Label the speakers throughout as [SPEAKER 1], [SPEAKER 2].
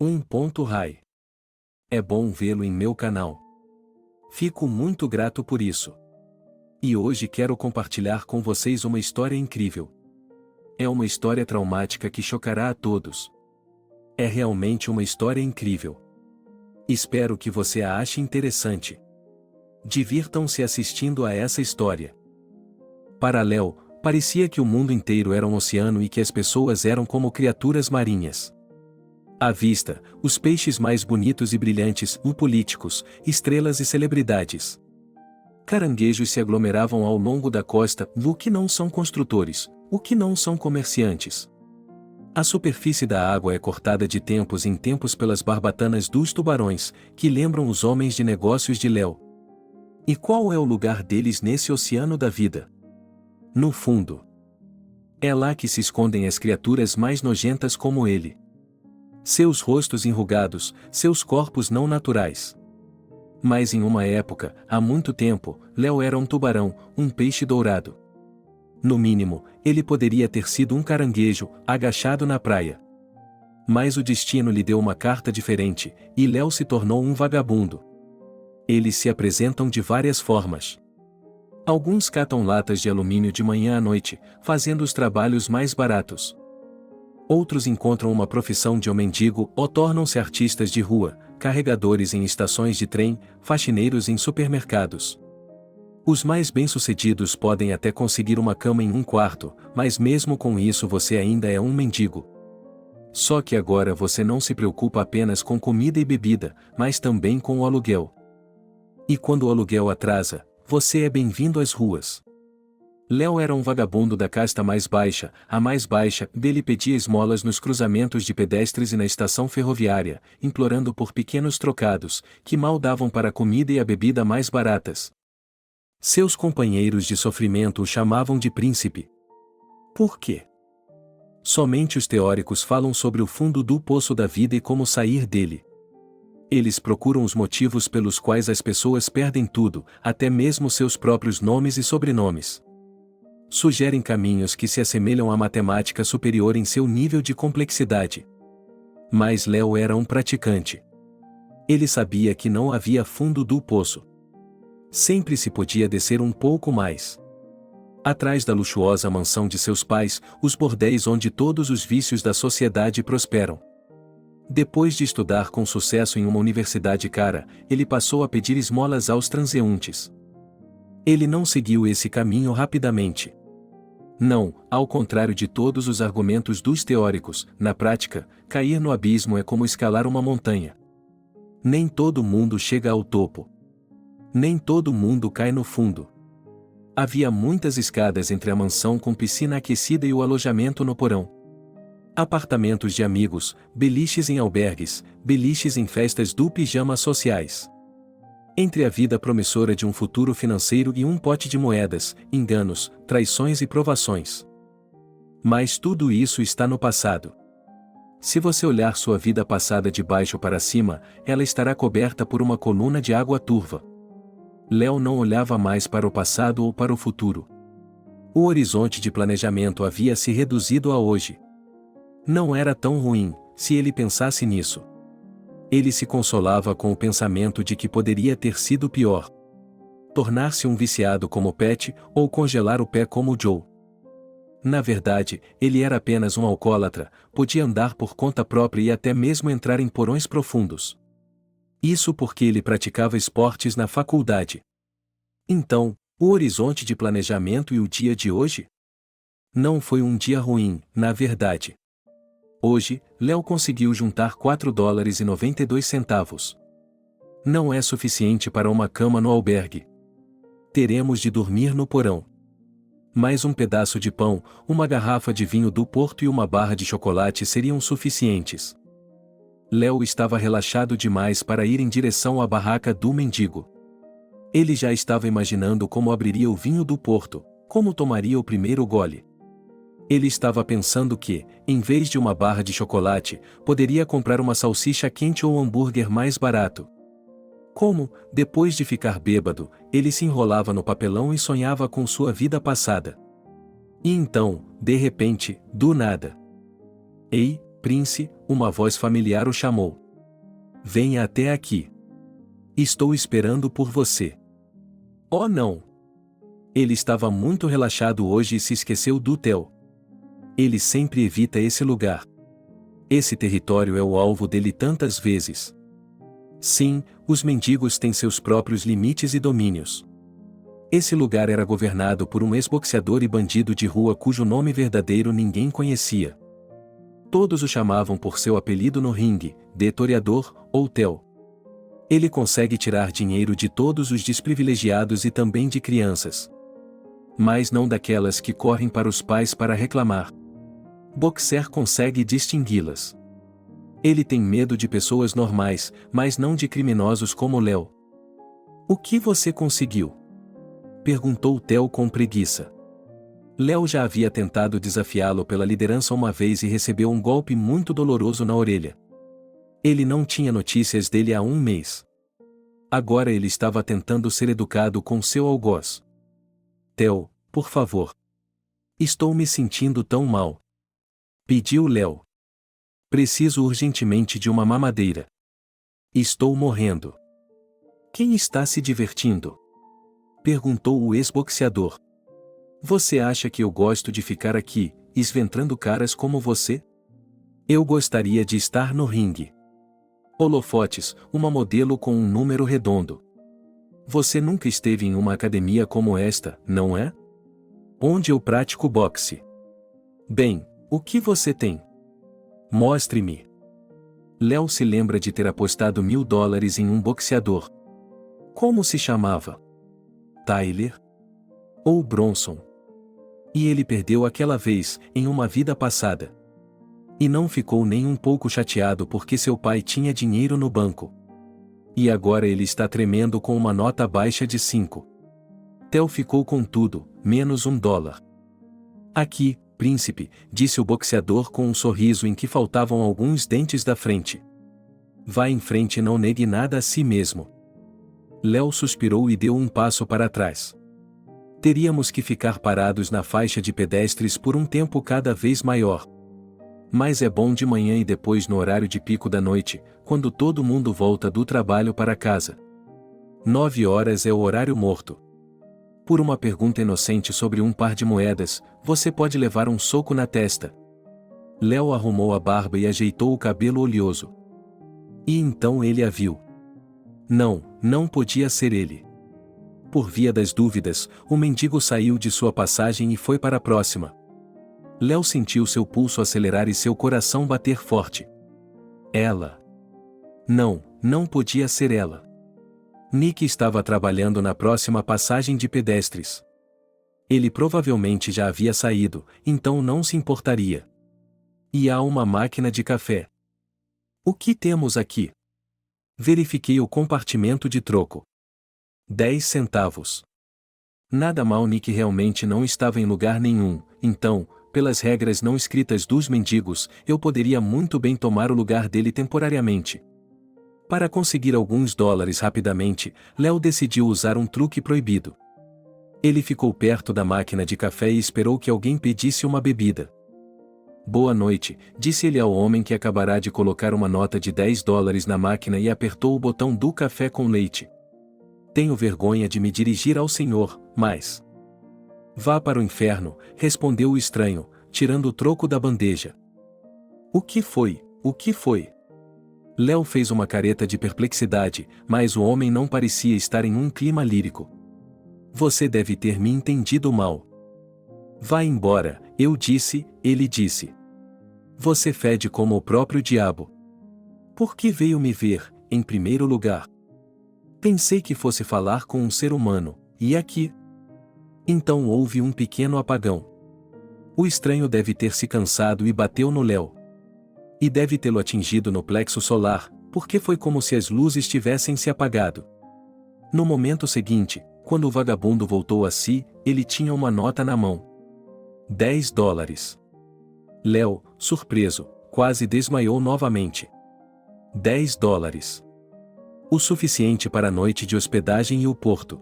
[SPEAKER 1] 1.Rai. É bom vê-lo em meu canal. Fico muito grato por isso. E hoje quero compartilhar com vocês uma história incrível. É uma história traumática que chocará a todos. É realmente uma história incrível. Espero que você a ache interessante. Divirtam-se assistindo a essa história. Para Léo, parecia que o mundo inteiro era um oceano e que as pessoas eram como criaturas marinhas. À vista, os peixes mais bonitos e brilhantes, políticos, estrelas e celebridades. Caranguejos se aglomeravam ao longo da costa, o que não são construtores, o que não são comerciantes. A superfície da água é cortada de tempos em tempos pelas barbatanas dos tubarões, que lembram os homens de negócios de Léo. E qual é o lugar deles nesse oceano da vida? No fundo. É lá que se escondem as criaturas mais nojentas como ele. Seus rostos enrugados, seus corpos não naturais. Mas em uma época, há muito tempo, Léo era um tubarão, um peixe dourado. No mínimo, ele poderia ter sido um caranguejo, agachado na praia. Mas o destino lhe deu uma carta diferente, e Léo se tornou um vagabundo. Eles se apresentam de várias formas. Alguns catam latas de alumínio de manhã à noite, fazendo os trabalhos mais baratos. Outros encontram uma profissão de mendigo ou tornam-se artistas de rua, carregadores em estações de trem, faxineiros em supermercados. Os mais bem-sucedidos podem até conseguir uma cama em um quarto, mas mesmo com isso você ainda é um mendigo. Só que agora você não se preocupa apenas com comida e bebida, mas também com o aluguel. E quando o aluguel atrasa, você é bem-vindo às ruas. Léo era um vagabundo da casta mais baixa, a mais baixa, dele pedia esmolas nos cruzamentos de pedestres e na estação ferroviária, implorando por pequenos trocados, que mal davam para a comida e a bebida mais baratas. Seus companheiros de sofrimento o chamavam de príncipe. Por quê? Somente os teóricos falam sobre o fundo do poço da vida e como sair dele. Eles procuram os motivos pelos quais as pessoas perdem tudo, até mesmo seus próprios nomes e sobrenomes. Sugerem caminhos que se assemelham à matemática superior em seu nível de complexidade. Mas Léo era um praticante. Ele sabia que não havia fundo do poço. Sempre se podia descer um pouco mais. Atrás da luxuosa mansão de seus pais, os bordéis onde todos os vícios da sociedade prosperam. Depois de estudar com sucesso em uma universidade cara, ele passou a pedir esmolas aos transeuntes. Ele não seguiu esse caminho rapidamente. Não, ao contrário de todos os argumentos dos teóricos, na prática, cair no abismo é como escalar uma montanha. Nem todo mundo chega ao topo. Nem todo mundo cai no fundo. Havia muitas escadas entre a mansão com piscina aquecida e o alojamento no porão. Apartamentos de amigos, beliches em albergues, beliches em festas do pijama sociais. Entre a vida promissora de um futuro financeiro e um pote de moedas, enganos, traições e provações. Mas tudo isso está no passado. Se você olhar sua vida passada de baixo para cima, ela estará coberta por uma coluna de água turva. Léo não olhava mais para o passado ou para o futuro. O horizonte de planejamento havia se reduzido a hoje. Não era tão ruim, se ele pensasse nisso. Ele se consolava com o pensamento de que poderia ter sido pior. Tornar-se um viciado como Pat, ou congelar o pé como Joe. Na verdade, ele era apenas um alcoólatra, podia andar por conta própria e até mesmo entrar em porões profundos. Isso porque ele praticava esportes na faculdade. Então, o horizonte de planejamento e o dia de hoje? Não foi um dia ruim, na verdade. Hoje, Léo conseguiu juntar $4,92. Não é suficiente para uma cama no albergue. Teremos de dormir no porão. Mais um pedaço de pão, uma garrafa de vinho do Porto e uma barra de chocolate seriam suficientes. Léo estava relaxado demais para ir em direção à barraca do mendigo. Ele já estava imaginando como abriria o vinho do Porto, como tomaria o primeiro gole. Ele estava pensando que, em vez de uma barra de chocolate, poderia comprar uma salsicha quente ou um hambúrguer mais barato. Como, depois de ficar bêbado, ele se enrolava no papelão e sonhava com sua vida passada. E então, de repente, do nada. Ei, Prince, uma voz familiar o chamou. Venha até aqui. Estou esperando por você. Oh não! Ele estava muito relaxado hoje e se esqueceu do hotel. Ele sempre evita esse lugar. Esse território é o alvo dele tantas vezes. Sim, os mendigos têm seus próprios limites e domínios. Esse lugar era governado por um ex-boxeador e bandido de rua cujo nome verdadeiro ninguém conhecia. Todos o chamavam por seu apelido no ringue, de Toreador ou Tel. Ele consegue tirar dinheiro de todos os desprivilegiados e também de crianças. Mas não daquelas que correm para os pais para reclamar. Boxer consegue distingui-las. Ele tem medo de pessoas normais, mas não de criminosos como Léo. O que você conseguiu? Perguntou Tel com preguiça. Léo já havia tentado desafiá-lo pela liderança uma vez e recebeu um golpe muito doloroso na orelha. Ele não tinha notícias dele há um mês. Agora ele estava tentando ser educado com seu algoz. Tel, por favor. Estou me sentindo tão mal. Pediu Léo. Preciso urgentemente de uma mamadeira. Estou morrendo. Quem está se divertindo? Perguntou o ex-boxeador. Você acha que eu gosto de ficar aqui, esventrando caras como você? Eu gostaria de estar no ringue. Holofotes, uma modelo com um número redondo. Você nunca esteve em uma academia como esta, não é? Onde eu pratico boxe. Bem, o que você tem? Mostre-me. Léo se lembra de ter apostado $1000 em um boxeador. Como se chamava? Tyler? Ou Bronson? E ele perdeu aquela vez, em uma vida passada. E não ficou nem um pouco chateado porque seu pai tinha dinheiro no banco. E agora ele está tremendo com uma nota baixa de 5. Tel ficou com tudo, menos $1. Aqui, príncipe, disse o boxeador com um sorriso em que faltavam alguns dentes da frente. Vá em frente e não negue nada a si mesmo. Léo suspirou e deu um passo para trás. Teríamos que ficar parados na faixa de pedestres por um tempo cada vez maior. Mas é bom de manhã e depois no horário de pico da noite, quando todo mundo volta do trabalho para casa. 9 horas é o horário morto. Por uma pergunta inocente sobre um par de moedas, você pode levar um soco na testa. Léo arrumou a barba e ajeitou o cabelo oleoso. E então ele a viu. Não, não podia ser ele. Por via das dúvidas, o mendigo saiu de sua passagem e foi para a próxima. Léo sentiu seu pulso acelerar e seu coração bater forte. Ela. Não, não podia ser ela. Nick estava trabalhando na próxima passagem de pedestres. Ele provavelmente já havia saído, então não se importaria. E há uma máquina de café. O que temos aqui? Verifiquei o compartimento de troco. 10 centavos. Nada mal, Nick realmente não estava em lugar nenhum, então, pelas regras não escritas dos mendigos, eu poderia muito bem tomar o lugar dele temporariamente. Para conseguir alguns dólares rapidamente, Léo decidiu usar um truque proibido. Ele ficou perto da máquina de café e esperou que alguém pedisse uma bebida. Boa noite, disse ele ao homem que acabará de colocar uma nota de $10 na máquina e apertou o botão do café com leite. Tenho vergonha de me dirigir ao senhor, mas... Vá para o inferno, respondeu o estranho, tirando o troco da bandeja. O que foi? O que foi? Léo fez uma careta de perplexidade, mas o homem não parecia estar em um clima lírico. Você deve ter me entendido mal. Vá embora, eu disse, ele disse. Você fede como o próprio diabo. Por que veio me ver, em primeiro lugar? Pensei que fosse falar com um ser humano, e aqui? Então houve um pequeno apagão. O estranho deve ter se cansado e bateu no Léo. E deve tê-lo atingido no plexo solar, porque foi como se as luzes tivessem se apagado. No momento seguinte, quando o vagabundo voltou a si, ele tinha uma nota na mão. $10. Léo, surpreso, quase desmaiou novamente. $10. O suficiente para a noite de hospedagem e o porto.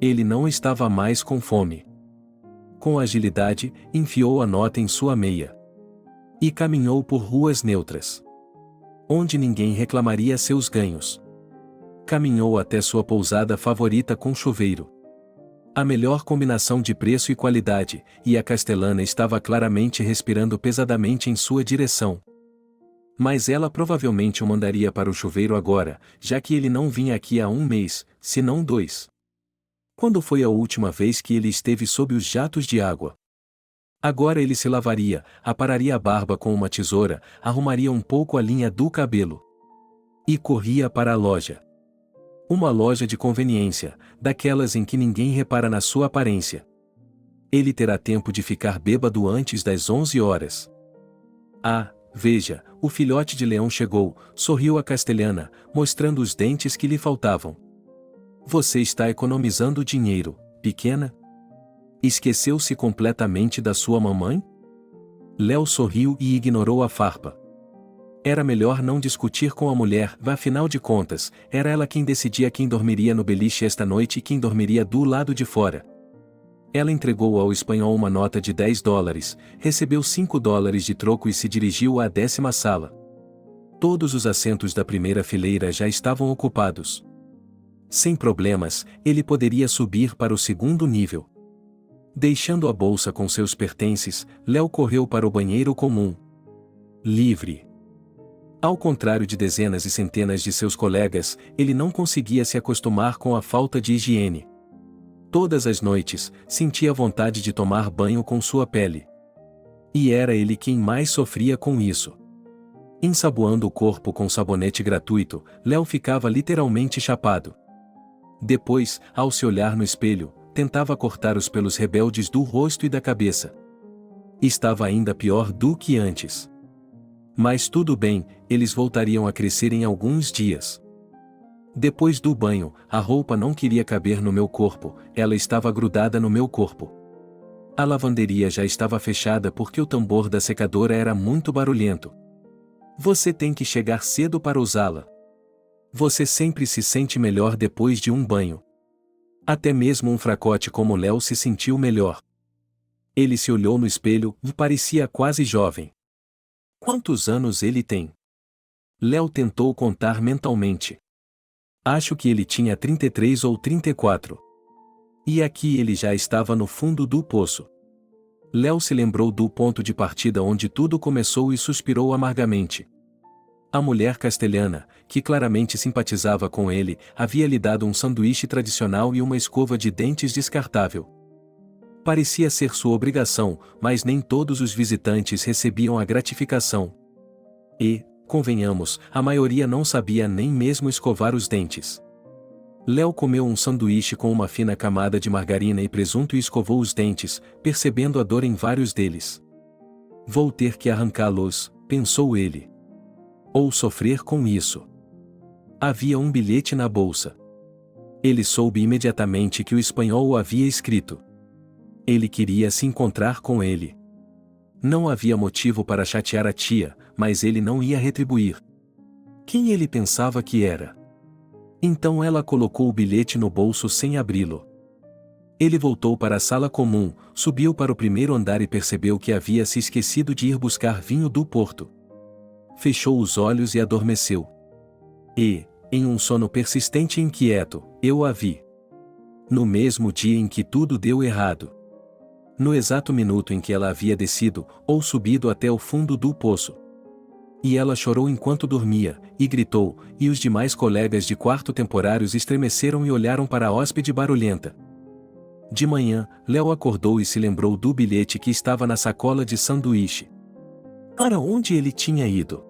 [SPEAKER 1] Ele não estava mais com fome. Com agilidade, enfiou a nota em sua meia. E caminhou por ruas neutras, onde ninguém reclamaria seus ganhos. Caminhou até sua pousada favorita com chuveiro. A melhor combinação de preço e qualidade, e a castelana estava claramente respirando pesadamente em sua direção. Mas ela provavelmente o mandaria para o chuveiro agora, já que ele não vinha aqui há 1 mês, se não 2. Quando foi a última vez que ele esteve sob os jatos de água? Agora ele se lavaria, apararia a barba com uma tesoura, arrumaria um pouco a linha do cabelo. E corria para a loja. Uma loja de conveniência, daquelas em que ninguém repara na sua aparência. Ele terá tempo de ficar bêbado antes das 11 horas. Ah, veja, o filhote de leão chegou, sorriu a castelhana, mostrando os dentes que lhe faltavam. Você está economizando dinheiro, pequena? Esqueceu-se completamente da sua mamãe? Léo sorriu e ignorou a farpa. Era melhor não discutir com a mulher, afinal de contas, era ela quem decidia quem dormiria no beliche esta noite e quem dormiria do lado de fora. Ela entregou ao espanhol uma nota de $10, recebeu $5 de troco e se dirigiu à 10ª sala. Todos os assentos da primeira fileira já estavam ocupados. Sem problemas, ele poderia subir para o segundo nível. Deixando a bolsa com seus pertences, Léo correu para o banheiro comum. Livre. Ao contrário de dezenas e centenas de seus colegas, ele não conseguia se acostumar com a falta de higiene. Todas as noites, sentia vontade de tomar banho com sua pele. E era ele quem mais sofria com isso. Ensaboando o corpo com sabonete gratuito, Léo ficava literalmente chapado. Depois, ao se olhar no espelho, tentava cortar os pelos rebeldes do rosto e da cabeça. Estava ainda pior do que antes. Mas tudo bem, eles voltariam a crescer em alguns dias. Depois do banho, a roupa não queria caber no meu corpo, ela estava grudada no meu corpo. A lavanderia já estava fechada porque o tambor da secadora era muito barulhento. Você tem que chegar cedo para usá-la. Você sempre se sente melhor depois de um banho. Até mesmo um fracote como Léo se sentiu melhor. Ele se olhou no espelho e parecia quase jovem. Quantos anos ele tem? Léo tentou contar mentalmente. Acho que ele tinha 33 ou 34. E aqui ele já estava no fundo do poço. Léo se lembrou do ponto de partida onde tudo começou e suspirou amargamente. A mulher castelhana, que claramente simpatizava com ele, havia lhe dado um sanduíche tradicional e uma escova de dentes descartável. Parecia ser sua obrigação, mas nem todos os visitantes recebiam a gratificação. E, convenhamos, a maioria não sabia nem mesmo escovar os dentes. Léo comeu um sanduíche com uma fina camada de margarina e presunto e escovou os dentes, percebendo a dor em vários deles. Vou ter que arrancá-los, pensou ele. Ou sofrer com isso. Havia um bilhete na bolsa. Ele soube imediatamente que o espanhol o havia escrito. Ele queria se encontrar com ele. Não havia motivo para chatear a tia, mas ele não ia retribuir. Quem ele pensava que era? Então ela colocou o bilhete no bolso sem abri-lo. Ele voltou para a sala comum, subiu para o primeiro andar e percebeu que havia se esquecido de ir buscar vinho do Porto. Fechou os olhos e adormeceu. E, em um sono persistente e inquieto, eu a vi. No mesmo dia em que tudo deu errado. No exato minuto em que ela havia descido, ou subido até o fundo do poço. E ela chorou enquanto dormia, e gritou, e os demais colegas de quarto temporários estremeceram e olharam para a hóspede barulhenta. De manhã, Léo acordou e se lembrou do bilhete que estava na sacola de sanduíche. Para onde ele tinha ido?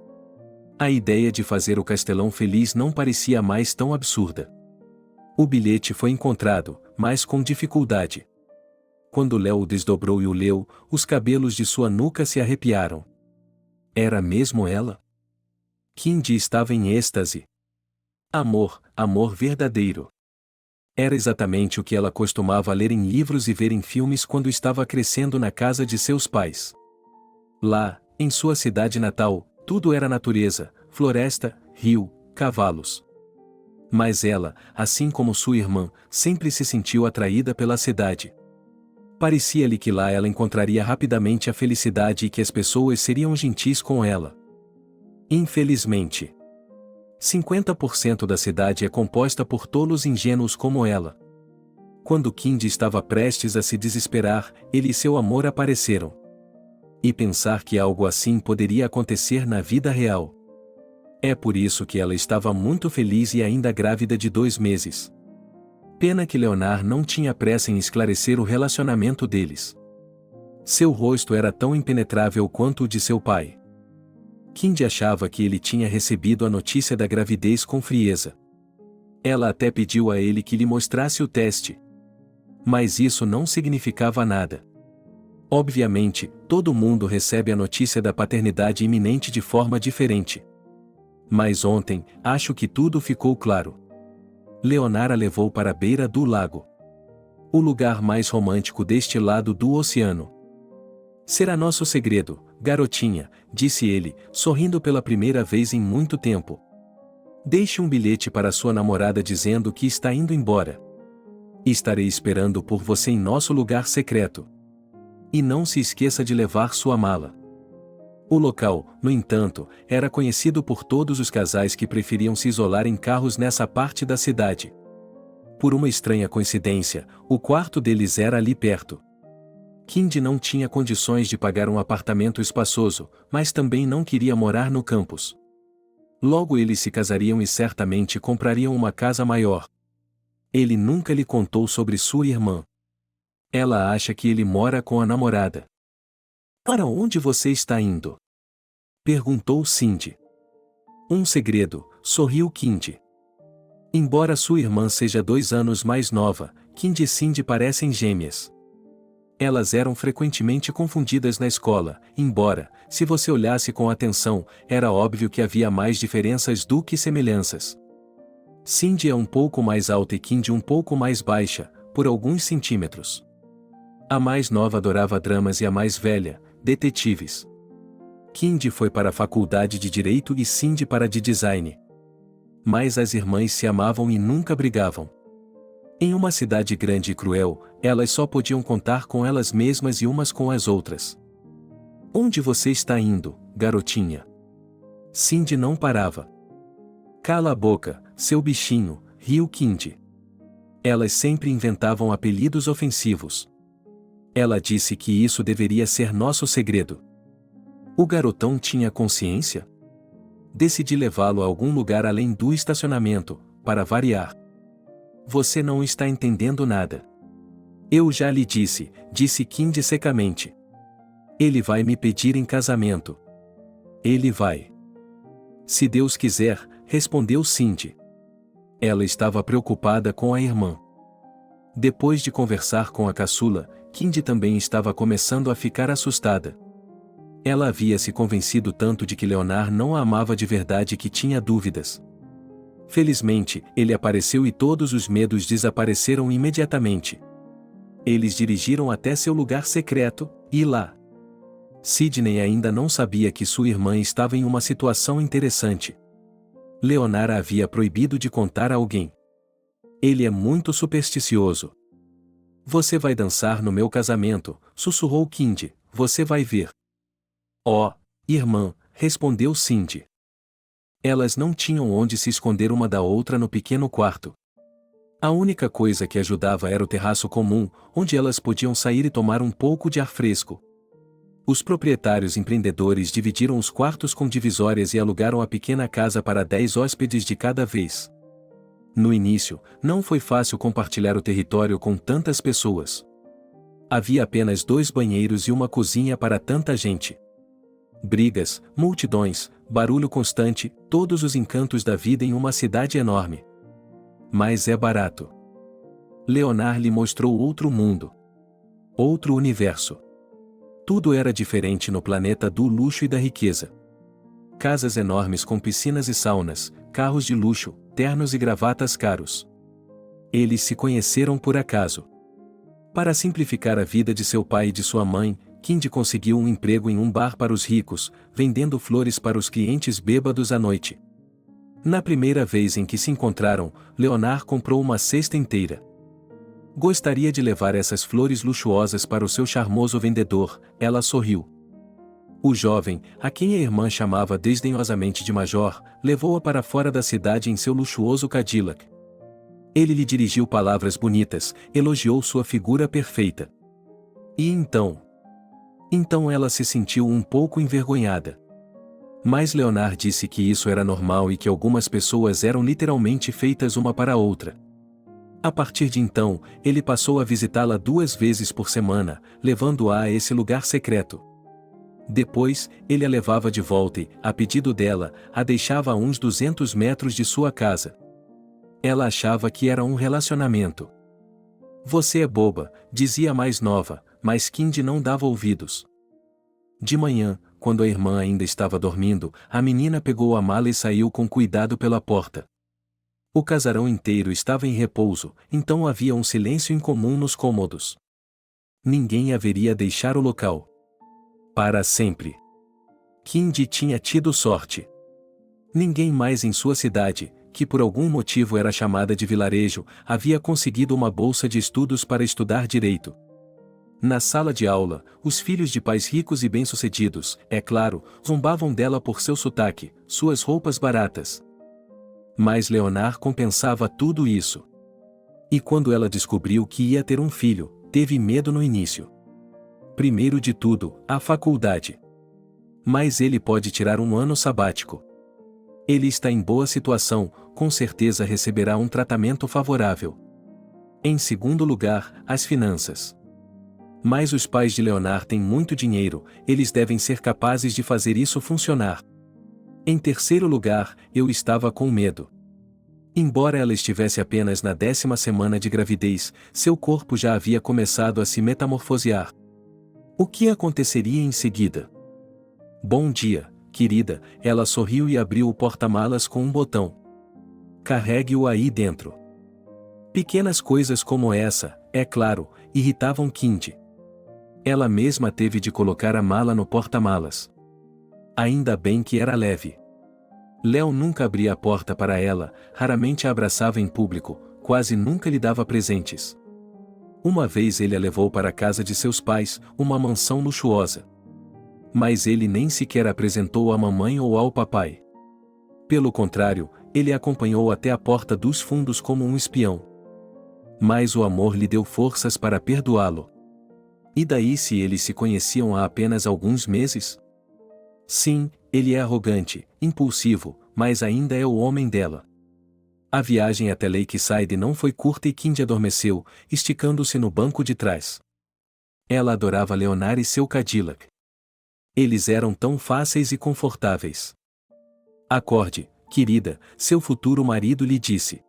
[SPEAKER 1] A ideia de fazer o castelão feliz não parecia mais tão absurda. O bilhete foi encontrado, mas com dificuldade. Quando Léo o desdobrou e o leu, os cabelos de sua nuca se arrepiaram. Era mesmo ela? Kindy estava em êxtase. Amor, amor verdadeiro. Era exatamente o que ela costumava ler em livros e ver em filmes quando estava crescendo na casa de seus pais. Lá, em sua cidade natal, tudo era natureza, floresta, rio, cavalos. Mas ela, assim como sua irmã, sempre se sentiu atraída pela cidade. Parecia-lhe que lá ela encontraria rapidamente a felicidade e que as pessoas seriam gentis com ela. Infelizmente, 50% da cidade é composta por tolos ingênuos como ela. Quando Kindy estava prestes a se desesperar, ele e seu amor apareceram. E pensar que algo assim poderia acontecer na vida real. É por isso que ela estava muito feliz e ainda grávida de 2 meses. Pena que Leonard não tinha pressa em esclarecer o relacionamento deles. Seu rosto era tão impenetrável quanto o de seu pai. Kindy achava que ele tinha recebido a notícia da gravidez com frieza. Ela até pediu a ele que lhe mostrasse o teste. Mas isso não significava nada. Obviamente, todo mundo recebe a notícia da paternidade iminente de forma diferente. Mas ontem, acho que tudo ficou claro. Leonard a levou para a beira do lago. O lugar mais romântico deste lado do oceano. Será nosso segredo, garotinha, disse ele, sorrindo pela primeira vez em muito tempo. Deixe um bilhete para sua namorada dizendo que está indo embora. Estarei esperando por você em nosso lugar secreto. E não se esqueça de levar sua mala. O local, no entanto, era conhecido por todos os casais que preferiam se isolar em carros nessa parte da cidade. Por uma estranha coincidência, o quarto deles era ali perto. Kindy não tinha condições de pagar um apartamento espaçoso, mas também não queria morar no campus. Logo eles se casariam e certamente comprariam uma casa maior. Ele nunca lhe contou sobre sua irmã. Ela acha que ele mora com a namorada. Para onde você está indo? Perguntou Cindy. Um segredo, sorriu Kindy. Embora sua irmã seja 2 anos mais nova, Kindy e Cindy parecem gêmeas. Elas eram frequentemente confundidas na escola, embora, se você olhasse com atenção, era óbvio que havia mais diferenças do que semelhanças. Cindy é um pouco mais alta e Kindy um pouco mais baixa, por alguns centímetros. A mais nova adorava dramas e a mais velha, detetives. Kindy foi para a faculdade de Direito e Cindy para a de Design. Mas as irmãs se amavam e nunca brigavam. Em uma cidade grande e cruel, elas só podiam contar com elas mesmas e umas com as outras. Onde você está indo, garotinha? Cindy não parava. Cala a boca, seu bichinho, riu Kindy. Elas sempre inventavam apelidos ofensivos. Ela disse que isso deveria ser nosso segredo. O garotão tinha consciência? Decidi levá-lo a algum lugar além do estacionamento, para variar. Você não está entendendo nada. Eu já lhe disse, disse Kindy secamente. Ele vai me pedir em casamento. Ele vai. Se Deus quiser, respondeu Cindy. Ela estava preocupada com a irmã. Depois de conversar com a caçula, Kindy também estava começando a ficar assustada. Ela havia se convencido tanto de que Leonard não a amava de verdade que tinha dúvidas. Felizmente, ele apareceu e todos os medos desapareceram imediatamente. Eles dirigiram até seu lugar secreto, e lá. Sidney ainda não sabia que sua irmã estava em uma situação interessante. Leonard a havia proibido de contar a alguém. Ele é muito supersticioso. Você vai dançar no meu casamento, sussurrou Kindy, você vai ver. Oh, irmã, respondeu Cindy. Elas não tinham onde se esconder uma da outra no pequeno quarto. A única coisa que ajudava era o terraço comum, onde elas podiam sair e tomar um pouco de ar fresco. Os proprietários empreendedores dividiram os quartos com divisórias e alugaram a pequena casa para 10 hóspedes de cada vez. No início, não foi fácil compartilhar o território com tantas pessoas. Havia apenas 2 banheiros e uma cozinha para tanta gente. Brigas, multidões, barulho constante, todos os encantos da vida em uma cidade enorme. Mas é barato. Leonard lhe mostrou outro mundo. Outro universo. Tudo era diferente no planeta do luxo e da riqueza. Casas enormes com piscinas e saunas, carros de luxo, ternos e gravatas caros. Eles se conheceram por acaso. Para simplificar a vida de seu pai e de sua mãe, Kindy conseguiu um emprego em um bar para os ricos, vendendo flores para os clientes bêbados à noite. Na primeira vez em que se encontraram, Leonard comprou uma cesta inteira. Gostaria de levar essas flores luxuosas para o seu charmoso vendedor, ela sorriu. O jovem, a quem a irmã chamava desdenhosamente de Major, levou-a para fora da cidade em seu luxuoso Cadillac. Ele lhe dirigiu palavras bonitas, elogiou sua figura perfeita. E então? Então ela se sentiu um pouco envergonhada. Mas Leonard disse que isso era normal e que algumas pessoas eram literalmente feitas uma para a outra. A partir de então, ele passou a visitá-la 2 vezes por semana, levando-a a esse lugar secreto. Depois, ele a levava de volta e, a pedido dela, a deixava a uns 200 metros de sua casa. Ela achava que era um relacionamento. Você é boba, dizia a mais nova, mas Kindy não dava ouvidos. De manhã, quando a irmã ainda estava dormindo, a menina pegou a mala e saiu com cuidado pela porta. O casarão inteiro estava em repouso, então havia um silêncio incomum nos cômodos. Ninguém haveria deixar o local. Para sempre. Kindy tinha tido sorte. Ninguém mais em sua cidade, que por algum motivo era chamada de vilarejo, havia conseguido uma bolsa de estudos para estudar direito. Na sala de aula, os filhos de pais ricos e bem-sucedidos, é claro, zombavam dela por seu sotaque, suas roupas baratas. Mas Leonard compensava tudo isso. E quando ela descobriu que ia ter um filho, teve medo no início. Primeiro de tudo, a faculdade. Mas ele pode tirar um ano sabático. Ele está em boa situação, com certeza receberá um tratamento favorável. Em segundo lugar, as finanças. Mas os pais de Leonard têm muito dinheiro, eles devem ser capazes de fazer isso funcionar. Em terceiro lugar, eu estava com medo. Embora ela estivesse apenas na 10ª semana de gravidez, seu corpo já havia começado a se metamorfosear. O que aconteceria em seguida? Bom dia, querida, ela sorriu e abriu o porta-malas com um botão. Carregue-o aí dentro. Pequenas coisas como essa, é claro, irritavam Kindy. Ela mesma teve de colocar a mala no porta-malas. Ainda bem que era leve. Léo nunca abria a porta para ela, raramente a abraçava em público, quase nunca lhe dava presentes. Uma vez ele a levou para a casa de seus pais, uma mansão luxuosa. Mas ele nem sequer apresentou à mamãe ou ao papai. Pelo contrário, ele a acompanhou até a porta dos fundos como um espião. Mas o amor lhe deu forças para perdoá-lo. E daí se eles se conheciam há apenas alguns meses? Sim, ele é arrogante, impulsivo, mas ainda é o homem dela. A viagem até Lakeside não foi curta e Kindy adormeceu, esticando-se no banco de trás. Ela adorava Leonard e seu Cadillac. Eles eram tão fáceis e confortáveis. Acorde, querida, seu futuro marido lhe disse.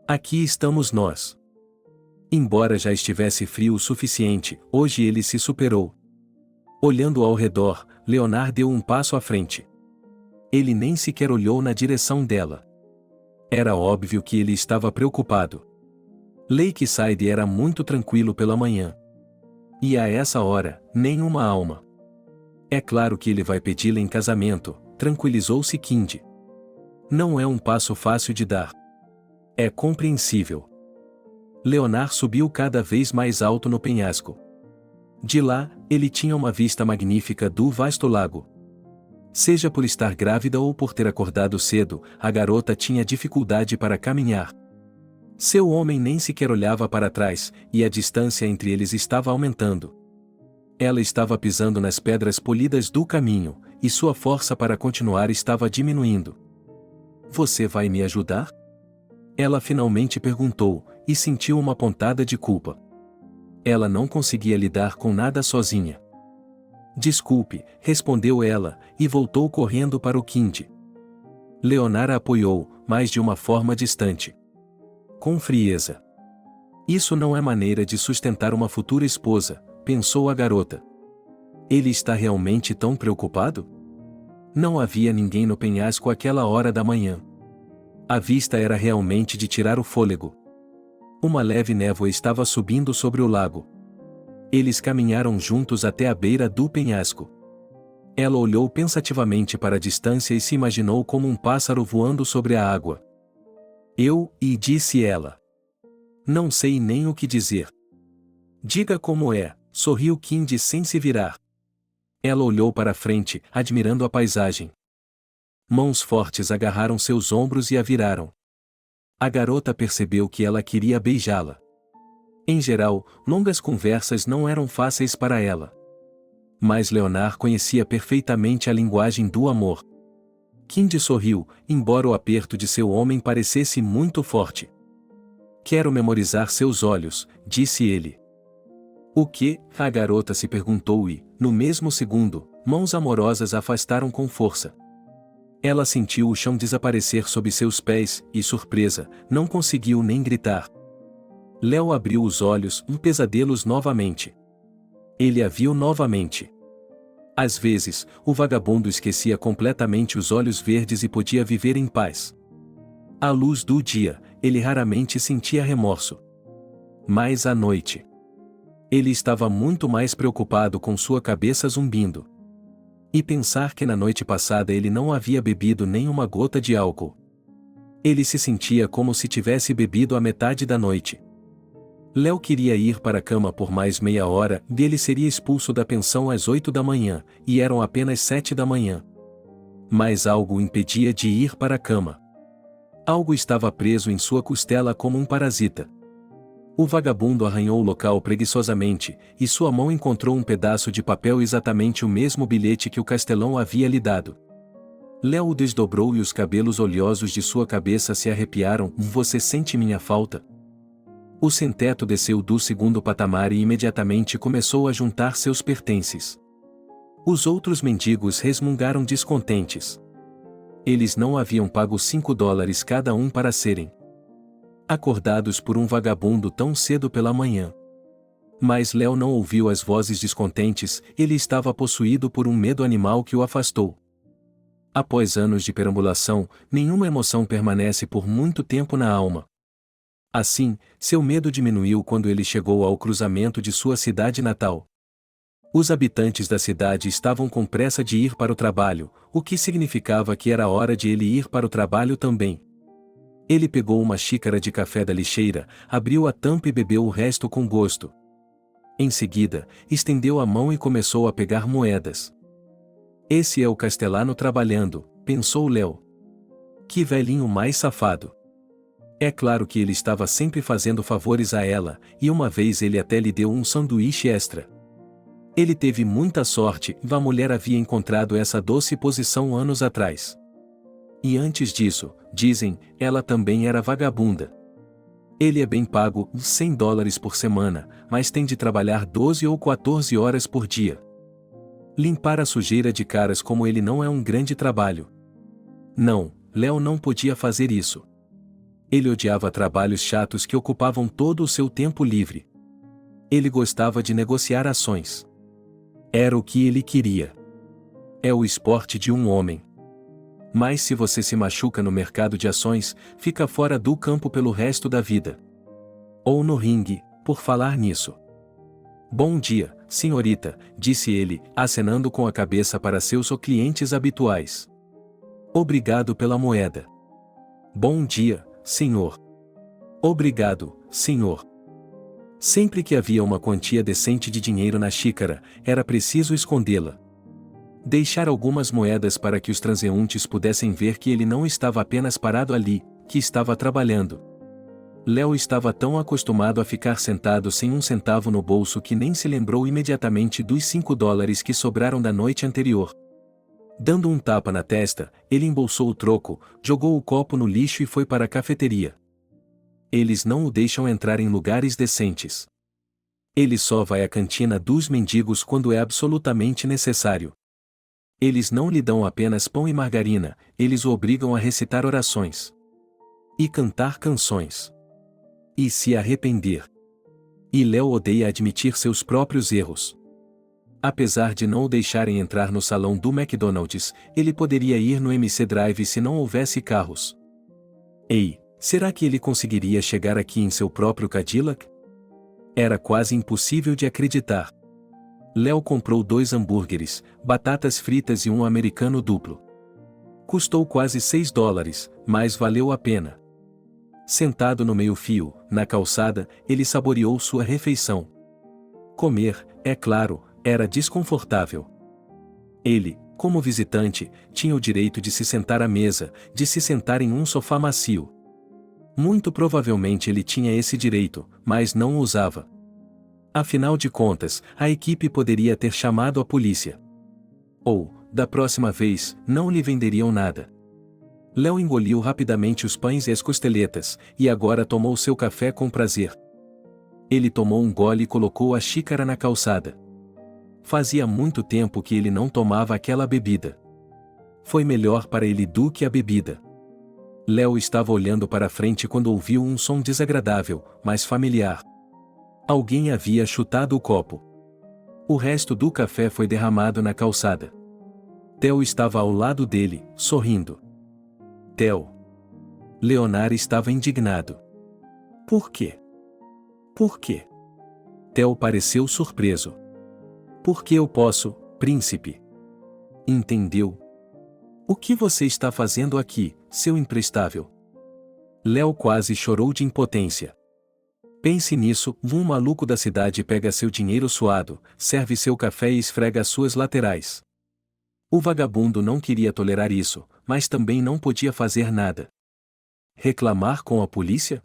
[SPEAKER 1] Aqui estamos nós. Embora já estivesse frio o suficiente, hoje ele se superou. Olhando ao redor, Leonard deu um passo à frente. Ele nem sequer olhou na direção dela. Era óbvio que ele estava preocupado. Lakeside era muito tranquilo pela manhã. E a essa hora, nenhuma alma. É claro que ele vai pedi-la em casamento, tranquilizou-se Kindy. Não é um passo fácil de dar. É compreensível. Leonard subiu cada vez mais alto no penhasco. De lá, ele tinha uma vista magnífica do vasto lago. Seja por estar grávida ou por ter acordado cedo, a garota tinha dificuldade para caminhar. Seu homem nem sequer olhava para trás, e a distância entre eles estava aumentando. Ela estava pisando nas pedras polidas do caminho, e sua força para continuar estava diminuindo. Você vai me ajudar? Ela finalmente perguntou, e sentiu uma pontada de culpa. Ela não conseguia lidar com nada sozinha. Desculpe, respondeu ela, e voltou correndo para o Kindy. Leonard a apoiou, mas de uma forma distante. Com frieza. Isso não é maneira de sustentar uma futura esposa, pensou a garota. Ele está realmente tão preocupado? Não havia ninguém no penhasco àquela hora da manhã. A vista era realmente de tirar o fôlego. Uma leve névoa estava subindo sobre o lago. Eles caminharam juntos até a beira do penhasco. Ela olhou pensativamente para a distância e se imaginou como um pássaro voando sobre a água. Disse ela. Não sei nem o que dizer. Diga como é, sorriu Kindy sem se virar. Ela olhou para frente, admirando a paisagem. Mãos fortes agarraram seus ombros e a viraram. A garota percebeu que ela queria beijá-la. Em geral, longas conversas não eram fáceis para ela. Mas Leonard conhecia perfeitamente a linguagem do amor. Kindy sorriu, embora o aperto de seu homem parecesse muito forte. Quero memorizar seus olhos, disse ele. O que? A garota se perguntou e, no mesmo segundo, mãos amorosas a afastaram com força. Ela sentiu o chão desaparecer sob seus pés e, surpresa, não conseguiu nem gritar. Léo abriu os olhos, pesadelos novamente. Ele a viu novamente. Às vezes, o vagabundo esquecia completamente os olhos verdes e podia viver em paz. À luz do dia, ele raramente sentia remorso. Mas à noite, ele estava muito mais preocupado com sua cabeça zumbindo. E pensar que na noite passada ele não havia bebido nem uma gota de álcool. Ele se sentia como se tivesse bebido a metade da noite. Léo queria ir para a cama por mais meia hora, e ele seria expulso da pensão às 8 da manhã, e eram apenas 7 da manhã. Mas algo o impedia de ir para a cama. Algo estava preso em sua costela como um parasita. O vagabundo arranhou o local preguiçosamente, e sua mão encontrou um pedaço de papel, exatamente o mesmo bilhete que o castelão havia lhe dado. Léo o desdobrou e os cabelos oleosos de sua cabeça se arrepiaram. Você sente minha falta? O sem-teto desceu do segundo patamar e imediatamente começou a juntar seus pertences. Os outros mendigos resmungaram descontentes. Eles não haviam pago $5 cada um para serem acordados por um vagabundo tão cedo pela manhã. Mas Léo não ouviu as vozes descontentes, ele estava possuído por um medo animal que o afastou. Após anos de perambulação, nenhuma emoção permanece por muito tempo na alma. Assim, seu medo diminuiu quando ele chegou ao cruzamento de sua cidade natal. Os habitantes da cidade estavam com pressa de ir para o trabalho, o que significava que era hora de ele ir para o trabalho também. Ele pegou uma xícara de café da lixeira, abriu a tampa e bebeu o resto com gosto. Em seguida, estendeu a mão e começou a pegar moedas. Esse é o castelano trabalhando, pensou Léo. Que velhinho mais safado. É claro que ele estava sempre fazendo favores a ela, e uma vez ele até lhe deu um sanduíche extra. Ele teve muita sorte, a mulher havia encontrado essa doce posição anos atrás. E antes disso, dizem, ela também era vagabunda. Ele é bem pago, $100 por semana, mas tem de trabalhar 12 ou 14 horas por dia. Limpar a sujeira de caras como ele não é um grande trabalho. Não, Léo não podia fazer isso. Ele odiava trabalhos chatos que ocupavam todo o seu tempo livre. Ele gostava de negociar ações. Era o que ele queria. É o esporte de um homem. Mas se você se machuca no mercado de ações, fica fora do campo pelo resto da vida. Ou no ringue, por falar nisso. Bom dia, senhorita, disse ele, acenando com a cabeça para seus clientes habituais. Obrigado pela moeda. Bom dia, senhor. Obrigado, senhor. Sempre que havia uma quantia decente de dinheiro na xícara, era preciso escondê-la. Deixar algumas moedas para que os transeuntes pudessem ver que ele não estava apenas parado ali, que estava trabalhando. Léo estava tão acostumado a ficar sentado sem um centavo no bolso que nem se lembrou imediatamente dos $5 que sobraram da noite anterior. Dando um tapa na testa, ele embolsou o troco, jogou o copo no lixo e foi para a cafeteria. Eles não o deixam entrar em lugares decentes. Ele só vai à cantina dos mendigos quando é absolutamente necessário. Eles não lhe dão apenas pão e margarina, eles o obrigam a recitar orações. E cantar canções. E se arrepender. E Léo odeia admitir seus próprios erros. Apesar de não o deixarem entrar no salão do McDonald's, ele poderia ir no MC Drive se não houvesse carros. Ei, será que ele conseguiria chegar aqui em seu próprio Cadillac? Era quase impossível de acreditar. Léo comprou 2 hambúrgueres, batatas fritas e um americano duplo. Custou quase $6, mas valeu a pena. Sentado no meio-fio, na calçada, ele saboreou sua refeição. Comer, é claro, era desconfortável. Ele, como visitante, tinha o direito de se sentar à mesa, de se sentar em um sofá macio. Muito provavelmente ele tinha esse direito, mas não o usava. Afinal de contas, a equipe poderia ter chamado a polícia. Ou, da próxima vez, não lhe venderiam nada. Léo engoliu rapidamente os pães e as costeletas, e agora tomou seu café com prazer. Ele tomou um gole e colocou a xícara na calçada. Fazia muito tempo que ele não tomava aquela bebida. Foi melhor para ele do que a bebida. Léo estava olhando para frente quando ouviu um som desagradável, mas familiar. Alguém havia chutado o copo. O resto do café foi derramado na calçada. Theo estava ao lado dele, sorrindo. Theo. Leonard estava indignado. Por quê? Por quê? Theo pareceu surpreso. Porque eu posso, príncipe. Entendeu? O que você está fazendo aqui, seu imprestável? Léo quase chorou de impotência. Pense nisso, um maluco da cidade pega seu dinheiro suado, serve seu café e esfrega as suas laterais. O vagabundo não queria tolerar isso, mas também não podia fazer nada. Reclamar com a polícia?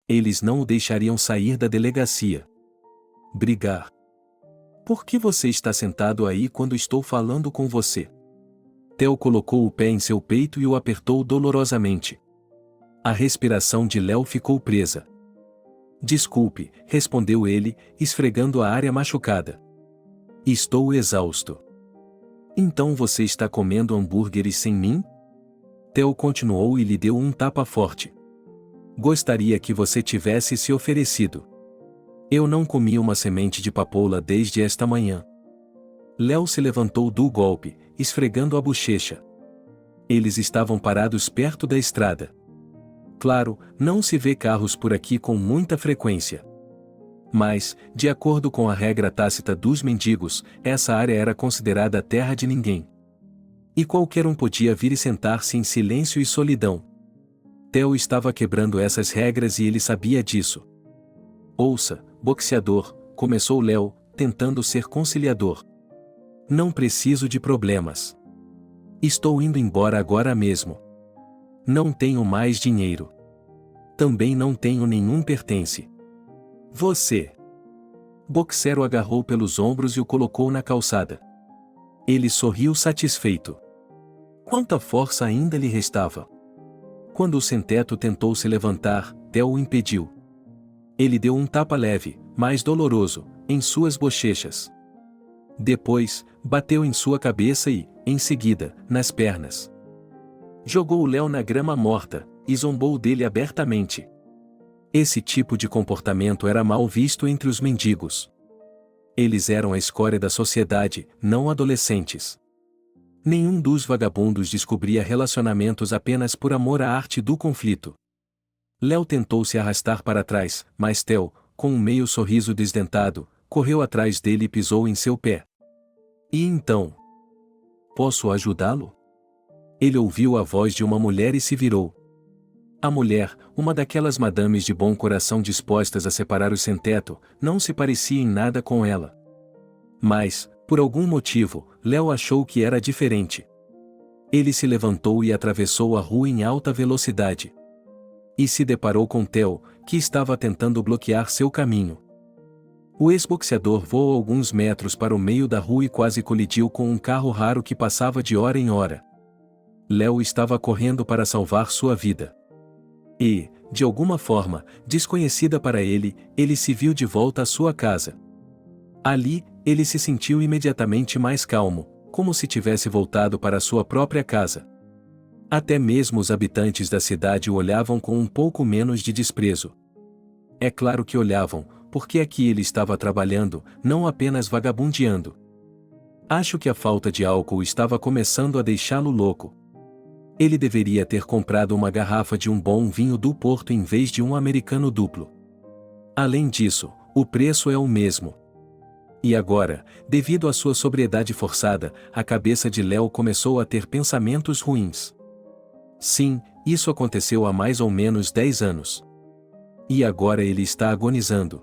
[SPEAKER 1] Eles não o deixariam sair da delegacia. Brigar. Por que você está sentado aí quando estou falando com você? Theo colocou o pé em seu peito e o apertou dolorosamente. A respiração de Léo ficou presa. Desculpe, respondeu ele, esfregando a área machucada. Estou exausto. Então você está comendo hambúrgueres sem mim? Theo continuou e lhe deu um tapa forte. Gostaria que você tivesse se oferecido. Eu não comi uma semente de papoula desde esta manhã. Léo se levantou do golpe, esfregando a bochecha. Eles estavam parados perto da estrada. Claro, não se vê carros por aqui com muita frequência. Mas, de acordo com a regra tácita dos mendigos, essa área era considerada a terra de ninguém. E qualquer um podia vir e sentar-se em silêncio e solidão. Theo estava quebrando essas regras e ele sabia disso. Ouça, boxeador, começou Léo, tentando ser conciliador. Não preciso de problemas. Estou indo embora agora mesmo. Não tenho mais dinheiro. Também não tenho nenhum pertence. Você. Boxer o agarrou pelos ombros e o colocou na calçada. Ele sorriu satisfeito. Quanta força ainda lhe restava. Quando o sem-teto tentou se levantar, Theo o impediu. Ele deu um tapa leve, mas doloroso, em suas bochechas. Depois, bateu em sua cabeça e, em seguida, nas pernas. Jogou o Léo na grama morta, e zombou dele abertamente. Esse tipo de comportamento era mal visto entre os mendigos. Eles eram a escória da sociedade, não adolescentes. Nenhum dos vagabundos descobria relacionamentos apenas por amor à arte do conflito. Léo tentou se arrastar para trás, mas Theo, com um meio sorriso desdentado, correu atrás dele e pisou em seu pé. E então? Posso ajudá-lo? Ele ouviu a voz de uma mulher e se virou. A mulher, uma daquelas madames de bom coração dispostas a separar os sem-teto, não se parecia em nada com ela. Mas, por algum motivo, Léo achou que era diferente. Ele se levantou e atravessou a rua em alta velocidade. E se deparou com Theo, que estava tentando bloquear seu caminho. O ex-boxeador voou alguns metros para o meio da rua e quase colidiu com um carro raro que passava de hora em hora. Léo estava correndo para salvar sua vida. E, de alguma forma, desconhecida para ele, ele se viu de volta à sua casa. Ali, ele se sentiu imediatamente mais calmo, como se tivesse voltado para sua própria casa. Até mesmo os habitantes da cidade o olhavam com um pouco menos de desprezo. É claro que olhavam, porque aqui ele estava trabalhando, não apenas vagabundeando. Acho que a falta de álcool estava começando a deixá-lo louco. Ele deveria ter comprado uma garrafa de um bom vinho do Porto em vez de um americano duplo. Além disso, o preço é o mesmo. E agora, devido à sua sobriedade forçada, a cabeça de Léo começou a ter pensamentos ruins. Sim, Isso aconteceu há mais ou menos 10 anos. E agora ele está agonizando.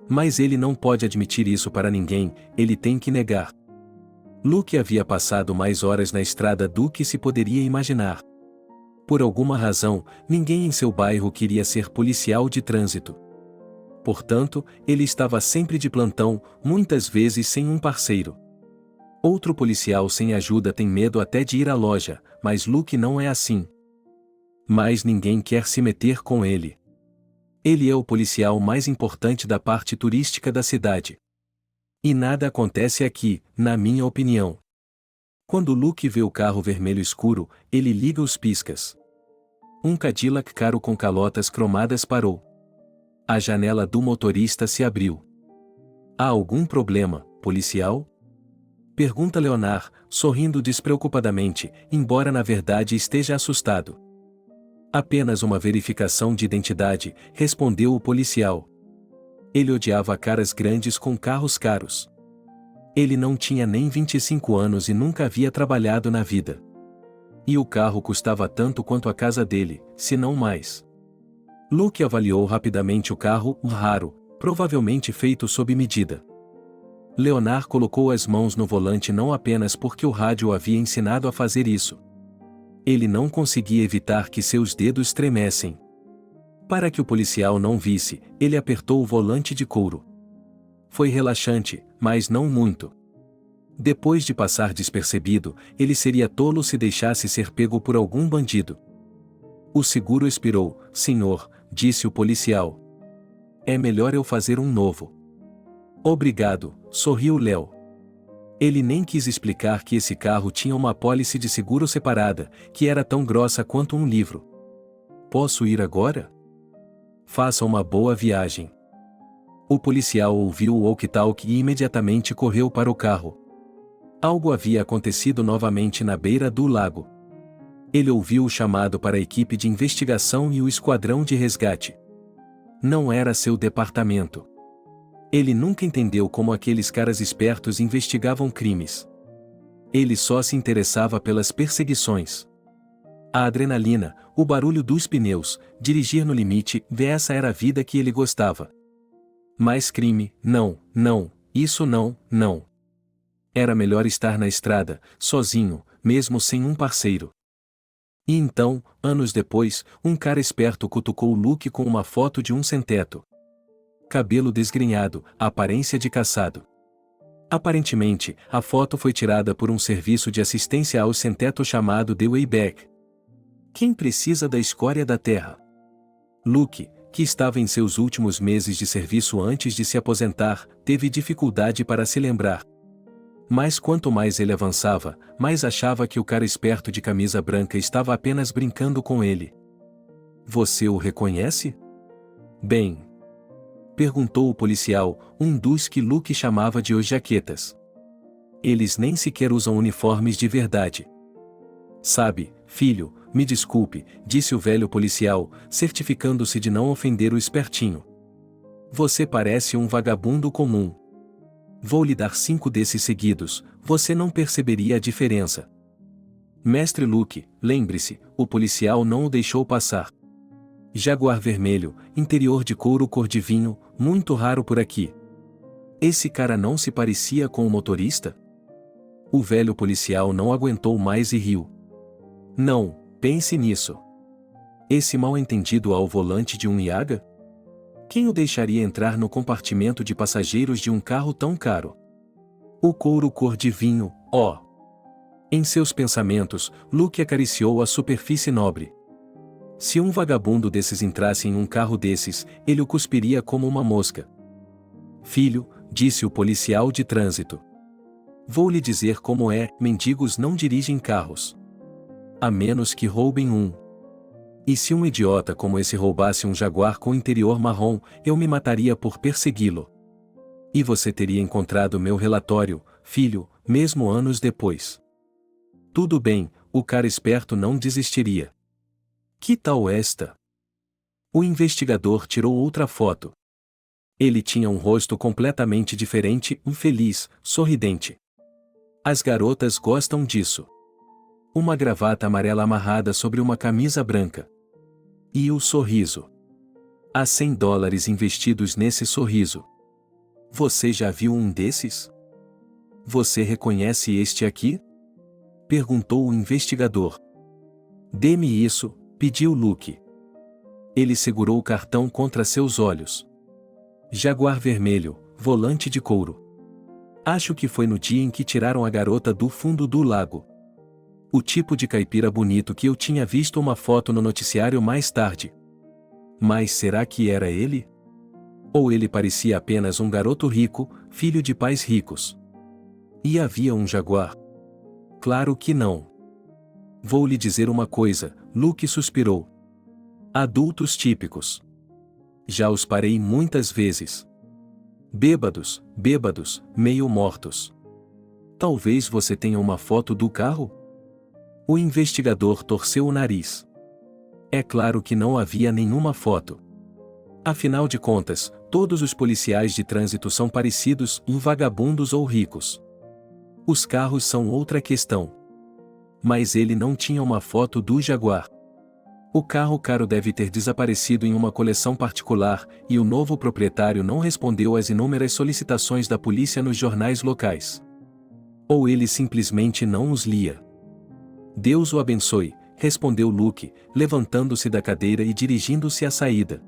[SPEAKER 1] Mas ele não pode admitir isso para ninguém, ele tem que negar. Luke havia passado mais horas na estrada do que se poderia imaginar. Por alguma razão, ninguém em seu bairro queria ser policial de trânsito. Portanto, ele estava sempre de plantão, muitas vezes sem um parceiro. Outro policial sem ajuda tem medo até de ir à loja, mas Luke não é assim. Mas ninguém quer se meter com ele. Ele é o policial mais importante da parte turística da cidade. E nada acontece aqui, na minha opinião. Quando Luke vê o carro vermelho escuro, ele liga os piscas. Um Cadillac caro com calotas cromadas parou. A janela do motorista se abriu. Há algum problema, policial? Pergunta Leonard, sorrindo despreocupadamente, embora na verdade esteja assustado. Apenas uma verificação de identidade, respondeu o policial. Ele odiava caras grandes com carros caros. Ele não tinha nem 25 anos e nunca havia trabalhado na vida. E o carro custava tanto quanto a casa dele, se não mais. Luke avaliou rapidamente o carro, raro, provavelmente feito sob medida. Leonard colocou as mãos no volante não apenas porque o rádio o havia ensinado a fazer isso. Ele não conseguia evitar que seus dedos tremessem. Para que o policial não visse, ele apertou o volante de couro. Foi relaxante, mas não muito. Depois de passar despercebido, ele seria tolo se deixasse ser pego por algum bandido. O seguro expirou, senhor, disse o policial. É melhor eu fazer um novo. Obrigado, sorriu Léo. Ele nem quis explicar que esse carro tinha uma apólice de seguro separada, que era tão grossa quanto um livro. Posso ir agora? Faça uma boa viagem. O policial ouviu o walkie-talkie e imediatamente correu para o carro. Algo havia acontecido novamente na beira do lago. Ele ouviu o chamado para a equipe de investigação e o esquadrão de resgate. Não era seu departamento. Ele nunca entendeu como aqueles caras espertos investigavam crimes. Ele só se interessava pelas perseguições. A adrenalina, o barulho dos pneus, dirigir no limite, essa era a vida que ele gostava. Mas crime, não, isso não. Era melhor estar na estrada, sozinho, mesmo sem um parceiro. E então, anos depois, um cara esperto cutucou Luke com uma foto de um sem-teto. Cabelo desgrenhado, aparência de caçado. Aparentemente, a foto foi tirada por um serviço de assistência ao sem-teto chamado The Wayback. Quem precisa da escória da terra? Luke, que estava em seus últimos meses de serviço antes de se aposentar, teve dificuldade para se lembrar. Mas quanto mais ele avançava, mais achava que o cara esperto de camisa branca estava apenas brincando com ele. Você o reconhece? Bem, perguntou o policial, um dos que Luke chamava de os jaquetas. Eles nem sequer usam uniformes de verdade. Sabe, filho, me desculpe, disse o velho policial, certificando-se de não ofender o espertinho. Você parece um vagabundo comum. Vou lhe dar 5 desses seguidos, você não perceberia a diferença. Mestre Luke, lembre-se, o policial não o deixou passar. Jaguar vermelho, interior de couro cor de vinho, muito raro por aqui. Esse cara não se parecia com o motorista? O velho policial não aguentou mais e riu. Não, pense nisso. Esse mal-entendido ao volante de um Yaga? Quem o deixaria entrar no compartimento de passageiros de um carro tão caro? O couro cor de vinho, ó. Em seus pensamentos, Luke acariciou a superfície nobre. Se um vagabundo desses entrasse em um carro desses, ele o cuspiria como uma mosca. Filho, disse o policial de trânsito. Vou lhe dizer como é, mendigos não dirigem carros. A menos que roubem um. E se um idiota como esse roubasse um Jaguar com interior marrom, eu me mataria por persegui-lo. E você teria encontrado meu relatório, filho, mesmo anos depois. Tudo bem, o cara esperto não desistiria. Que tal esta? O investigador tirou outra foto. Ele tinha um rosto completamente diferente, feliz, sorridente. As garotas gostam disso. Uma gravata amarela amarrada sobre uma camisa branca. E o sorriso. Há $100 investidos nesse sorriso. Você já viu um desses? Você reconhece este aqui? Perguntou o investigador. Dê-me isso, pediu Luke. Ele segurou o cartão contra seus olhos. Jaguar vermelho, volante de couro. Acho que foi no dia em que tiraram a garota do fundo do lago. O tipo de caipira bonito que eu tinha visto uma foto no noticiário mais tarde. Mas será que era ele? Ou ele parecia apenas um garoto rico, filho de pais ricos? E havia um jaguar? Claro que não. Vou lhe dizer uma coisa, Luke suspirou. Adultos típicos. Já os parei muitas vezes. Bêbados, meio mortos. Talvez você tenha uma foto do carro? O investigador torceu o nariz. É claro que não havia nenhuma foto. Afinal de contas, todos os policiais de trânsito são parecidos em vagabundos ou ricos. Os carros são outra questão. Mas ele não tinha uma foto do Jaguar. O carro caro deve ter desaparecido em uma coleção particular, e o novo proprietário não respondeu às inúmeras solicitações da polícia nos jornais locais. Ou ele simplesmente não os lia. Deus o abençoe, respondeu Luke, levantando-se da cadeira e dirigindo-se à saída.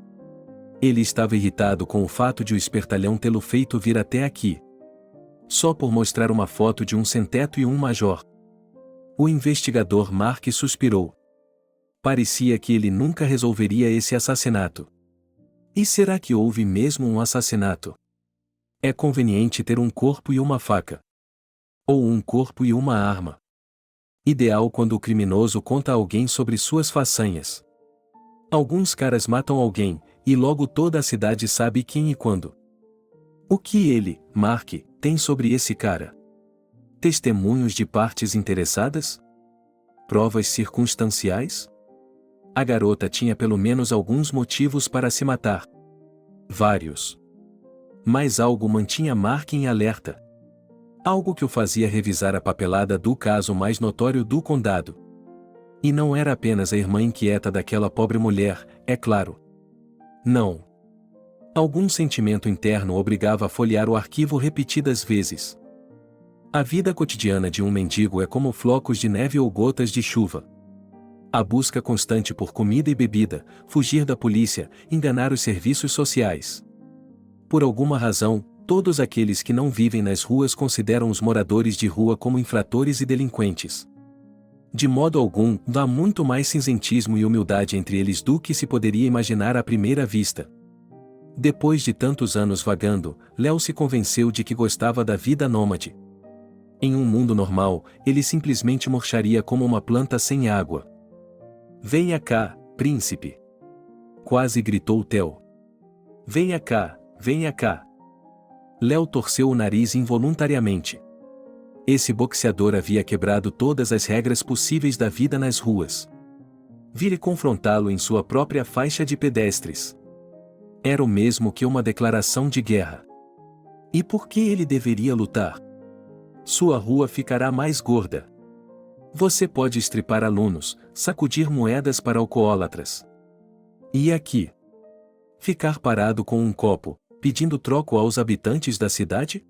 [SPEAKER 1] Ele estava irritado com o fato de o espertalhão tê-lo feito vir até aqui. Só por mostrar uma foto de um sem-teto e um major. O investigador Mark suspirou. Parecia que ele nunca resolveria esse assassinato. E será que houve mesmo um assassinato? É conveniente ter um corpo e uma faca. Ou um corpo e uma arma. Ideal quando o criminoso conta a alguém sobre suas façanhas. Alguns caras matam alguém, e logo toda a cidade sabe quem e quando. O que ele, Mark, tem sobre esse cara? Testemunhos de partes interessadas? Provas circunstanciais? A garota tinha pelo menos alguns motivos para se matar. Vários. Mas algo mantinha Mark em alerta. Algo que o fazia revisar a papelada do caso mais notório do condado. E não era apenas a irmã inquieta daquela pobre mulher, é claro. Não. Algum sentimento interno obrigava a folhear o arquivo repetidas vezes. A vida cotidiana de um mendigo é como flocos de neve ou gotas de chuva. A busca constante por comida e bebida, fugir da polícia, enganar os serviços sociais. Por alguma razão, todos aqueles que não vivem nas ruas consideram os moradores de rua como infratores e delinquentes. De modo algum, há muito mais cinzentismo e humildade entre eles do que se poderia imaginar à primeira vista. Depois de tantos anos vagando, Léo se convenceu de que gostava da vida nômade. Em um mundo normal, ele simplesmente murcharia como uma planta sem água. Venha cá, príncipe! Quase gritou Theo. Venha cá, venha cá! Léo torceu o nariz involuntariamente. Esse boxeador havia quebrado todas as regras possíveis da vida nas ruas. Vire confrontá-lo em sua própria faixa de pedestres. Era o mesmo que uma declaração de guerra. E por que ele deveria lutar? Sua rua ficará mais gorda. Você pode estripar alunos, sacudir moedas para alcoólatras. E aqui? Ficar parado com um copo, pedindo troco aos habitantes da cidade?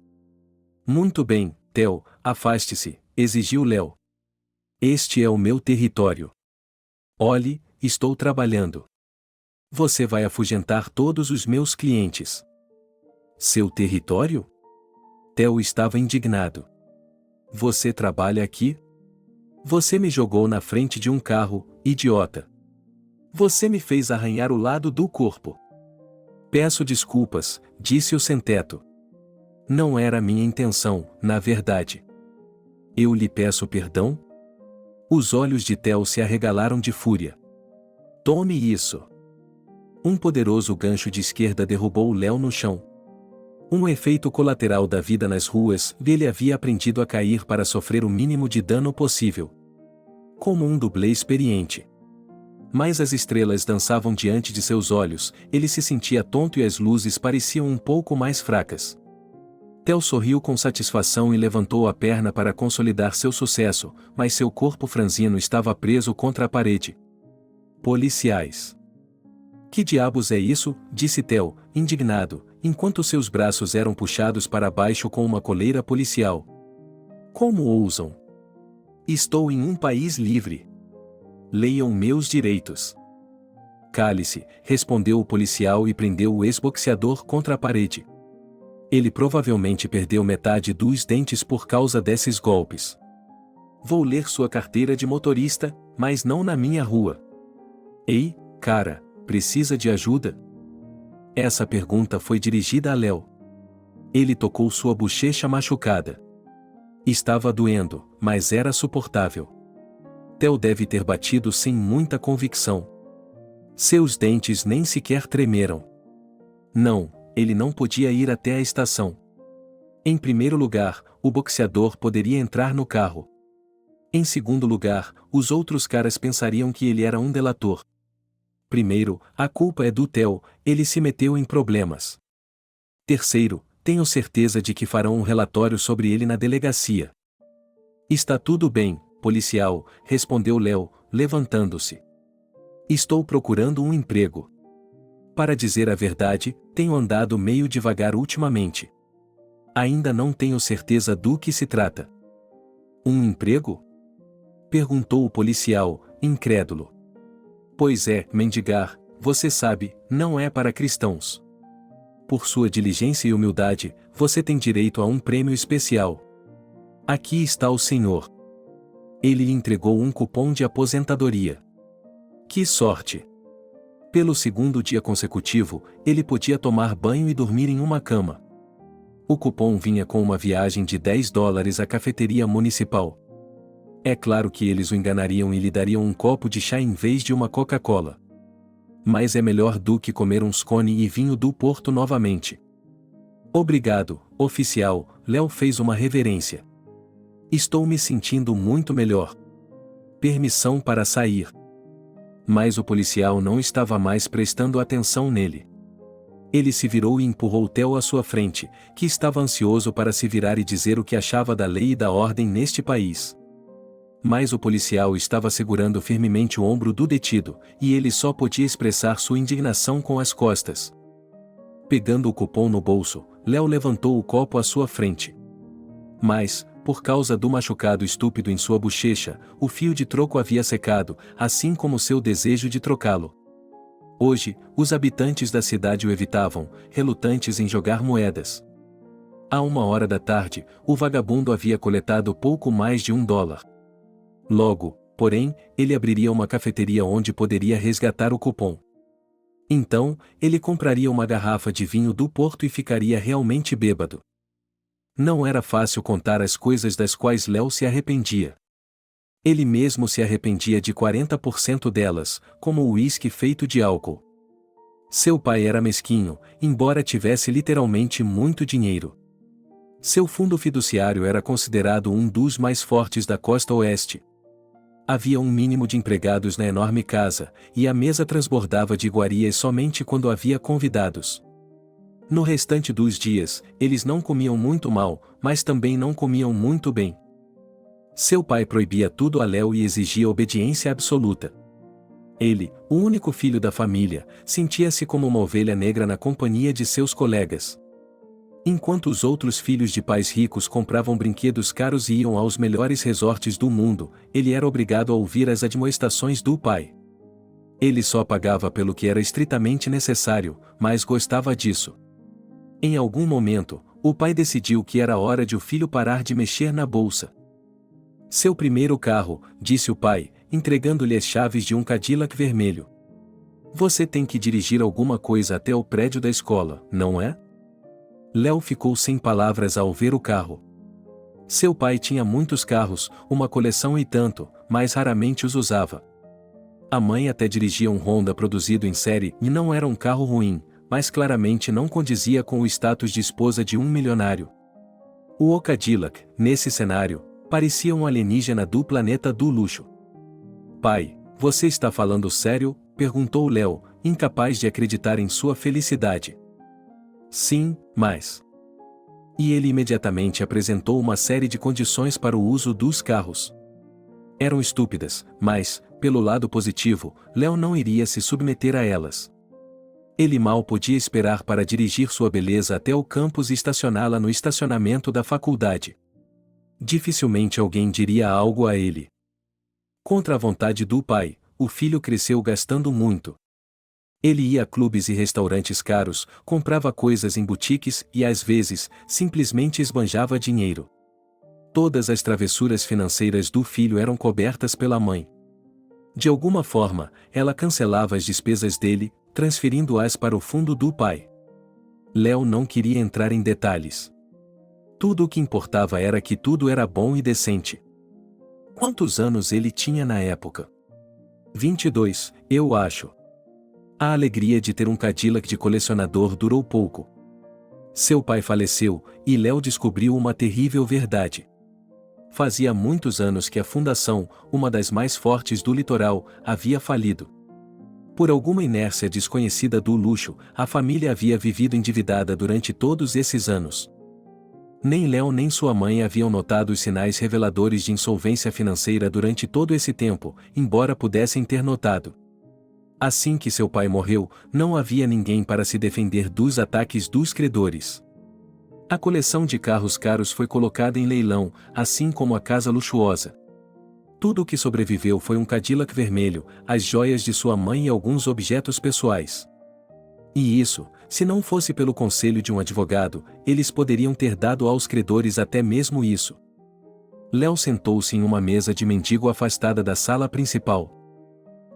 [SPEAKER 1] Muito bem, Theo, afaste-se, exigiu Léo. Este é o meu território. Olhe, estou trabalhando. Você vai afugentar todos os meus clientes. Seu território? Theo estava indignado. Você trabalha aqui? Você me jogou na frente de um carro, idiota. Você me fez arranhar o lado do corpo. Peço desculpas, disse o sem-teto. Não era minha intenção, na verdade. Eu lhe peço perdão? Os olhos de Theo se arregalaram de fúria. Tome isso. Um poderoso gancho de esquerda derrubou Léo no chão. Um efeito colateral da vida nas ruas, ele havia aprendido a cair para sofrer o mínimo de dano possível. Como um dublê experiente. Mas as estrelas dançavam diante de seus olhos, ele se sentia tonto e as luzes pareciam um pouco mais fracas. Theo sorriu com satisfação e levantou a perna para consolidar seu sucesso, mas seu corpo franzino estava preso contra a parede. Policiais. Que diabos é isso? Disse Theo, indignado, enquanto seus braços eram puxados para baixo com uma coleira policial. Como ousam? Estou em um país livre. Leiam meus direitos. Cale-se, respondeu o policial e prendeu o ex-boxeador contra a parede. Ele provavelmente perdeu metade dos dentes por causa desses golpes. Vou ler sua carteira de motorista, mas não na minha rua. Ei, cara, precisa de ajuda? Essa pergunta foi dirigida a Léo. Ele tocou sua bochecha machucada. Estava doendo, mas era suportável. Theo deve ter batido sem muita convicção. Seus dentes nem sequer tremeram. Não, ele não podia ir até a estação. Em primeiro lugar, o boxeador poderia entrar no carro. Em segundo lugar, os outros caras pensariam que ele era um delator. Primeiro, a culpa é do Theo, ele se meteu em problemas. Terceiro, tenho certeza de que farão um relatório sobre ele na delegacia. Está tudo bem, policial, respondeu Léo, levantando-se. Estou procurando um emprego. Para dizer a verdade, tenho andado meio devagar ultimamente. Ainda não tenho certeza do que se trata. Um emprego? Perguntou o policial, incrédulo. Pois é, mendigar, você sabe, não é para cristãos. Por sua diligência e humildade, você tem direito a um prêmio especial. Aqui está o senhor. Ele lhe entregou um cupom de aposentadoria. Que sorte! Pelo segundo dia consecutivo, ele podia tomar banho e dormir em uma cama. O cupom vinha com uma viagem de $10 à cafeteria municipal. É claro que eles o enganariam e lhe dariam um copo de chá em vez de uma Coca-Cola. Mas é melhor do que comer um scone e vinho do Porto novamente. Obrigado, oficial, Léo fez uma reverência. Estou me sentindo muito melhor. Permissão para sair. Mas o policial não estava mais prestando atenção nele. Ele se virou e empurrou Theo à sua frente, que estava ansioso para se virar e dizer o que achava da lei e da ordem neste país. Mas o policial estava segurando firmemente o ombro do detido, e ele só podia expressar sua indignação com as costas. Pegando o cupom no bolso, Léo levantou o copo à sua frente. Mas, por causa do machucado estúpido em sua bochecha, o fio de troco havia secado, assim como seu desejo de trocá-lo. Hoje, os habitantes da cidade o evitavam, relutantes em jogar moedas. À 1 da tarde, o vagabundo havia coletado pouco mais de $1. Logo, porém, ele abriria uma cafeteria onde poderia resgatar o cupom. Então, ele compraria uma garrafa de vinho do Porto e ficaria realmente bêbado. Não era fácil contar as coisas das quais Léo se arrependia. Ele mesmo se arrependia de 40% delas, como o uísque feito de álcool. Seu pai era mesquinho, embora tivesse literalmente muito dinheiro. Seu fundo fiduciário era considerado um dos mais fortes da costa oeste. Havia um mínimo de empregados na enorme casa, e a mesa transbordava de iguarias somente quando havia convidados. No restante dos dias, eles não comiam muito mal, mas também não comiam muito bem. Seu pai proibia tudo a Léo e exigia obediência absoluta. Ele, o único filho da família, sentia-se como uma ovelha negra na companhia de seus colegas. Enquanto os outros filhos de pais ricos compravam brinquedos caros e iam aos melhores resorts do mundo, ele era obrigado a ouvir as admoestações do pai. Ele só pagava pelo que era estritamente necessário, mas gostava disso. Em algum momento, o pai decidiu que era hora de o filho parar de mexer na bolsa. Seu primeiro carro, disse o pai, entregando-lhe as chaves de um Cadillac vermelho. Você tem que dirigir alguma coisa até o prédio da escola, não é? Léo ficou sem palavras ao ver o carro. Seu pai tinha muitos carros, uma coleção e tanto, mas raramente os usava. A mãe até dirigia um Honda produzido em série e não era um carro ruim, mas claramente não condizia com o status de esposa de um milionário. O Cadillac, nesse cenário, parecia um alienígena do planeta do luxo. Pai, você está falando sério? Perguntou Léo, incapaz de acreditar em sua felicidade. Sim, mas... E ele imediatamente apresentou uma série de condições para o uso dos carros. Eram estúpidas, mas, pelo lado positivo, Léo não iria se submeter a elas. Ele mal podia esperar para dirigir sua beleza até o campus e estacioná-la no estacionamento da faculdade. Dificilmente alguém diria algo a ele. Contra a vontade do pai, o filho cresceu gastando muito. Ele ia a clubes e restaurantes caros, comprava coisas em boutiques e, às vezes, simplesmente esbanjava dinheiro. Todas as travessuras financeiras do filho eram cobertas pela mãe. De alguma forma, ela cancelava as despesas dele, transferindo-as para o fundo do pai. Léo não queria entrar em detalhes. Tudo o que importava era que tudo era bom e decente. Quantos anos ele tinha na época? 22, eu acho. A alegria de ter um Cadillac de colecionador durou pouco. Seu pai faleceu, e Léo descobriu uma terrível verdade. Fazia muitos anos que a fundação, uma das mais fortes do litoral, havia falido. Por alguma inércia desconhecida do luxo, a família havia vivido endividada durante todos esses anos. Nem Léo nem sua mãe haviam notado os sinais reveladores de insolvência financeira durante todo esse tempo, embora pudessem ter notado. Assim que seu pai morreu, não havia ninguém para se defender dos ataques dos credores. A coleção de carros caros foi colocada em leilão, assim como a casa luxuosa. Tudo o que sobreviveu foi um Cadillac vermelho, as joias de sua mãe e alguns objetos pessoais. E isso, se não fosse pelo conselho de um advogado, eles poderiam ter dado aos credores até mesmo isso. Léo sentou-se em uma mesa de mendigo afastada da sala principal.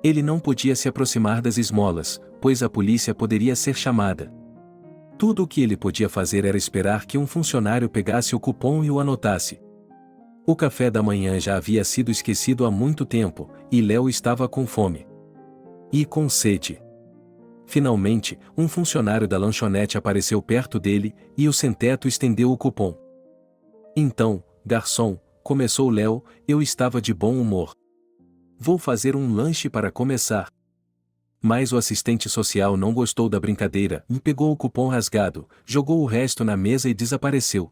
[SPEAKER 1] Ele não podia se aproximar das esmolas, pois a polícia poderia ser chamada. Tudo o que ele podia fazer era esperar que um funcionário pegasse o cupom e o anotasse. O café da manhã já havia sido esquecido há muito tempo, e Léo estava com fome. E com sede. Finalmente, um funcionário da lanchonete apareceu perto dele, e o sem-teto estendeu o cupom. Então, garçom, começou Léo, eu estava de bom humor. Vou fazer um lanche para começar. Mas o assistente social não gostou da brincadeira e pegou o cupom rasgado, jogou o resto na mesa e desapareceu.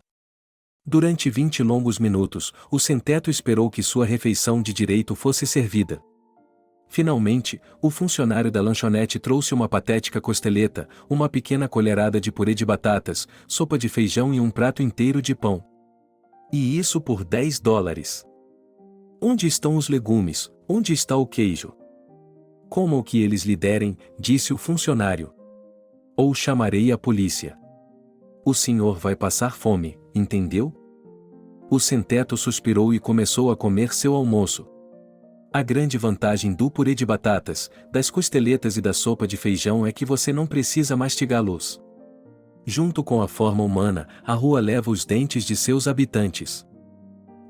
[SPEAKER 1] Durante 20 longos minutos, o sem-teto esperou que sua refeição de direito fosse servida. Finalmente, o funcionário da lanchonete trouxe uma patética costeleta, uma pequena colherada de purê de batatas, sopa de feijão e um prato inteiro de pão. E isso por $10. Onde estão os legumes? Onde está o queijo? Como o que eles lhe derem, disse o funcionário. Ou chamarei a polícia. O senhor vai passar fome, entendeu? O sem-teto suspirou e começou a comer seu almoço. A grande vantagem do purê de batatas, das costeletas e da sopa de feijão é que você não precisa mastigá-los. Junto com a forma humana, a rua leva os dentes de seus habitantes.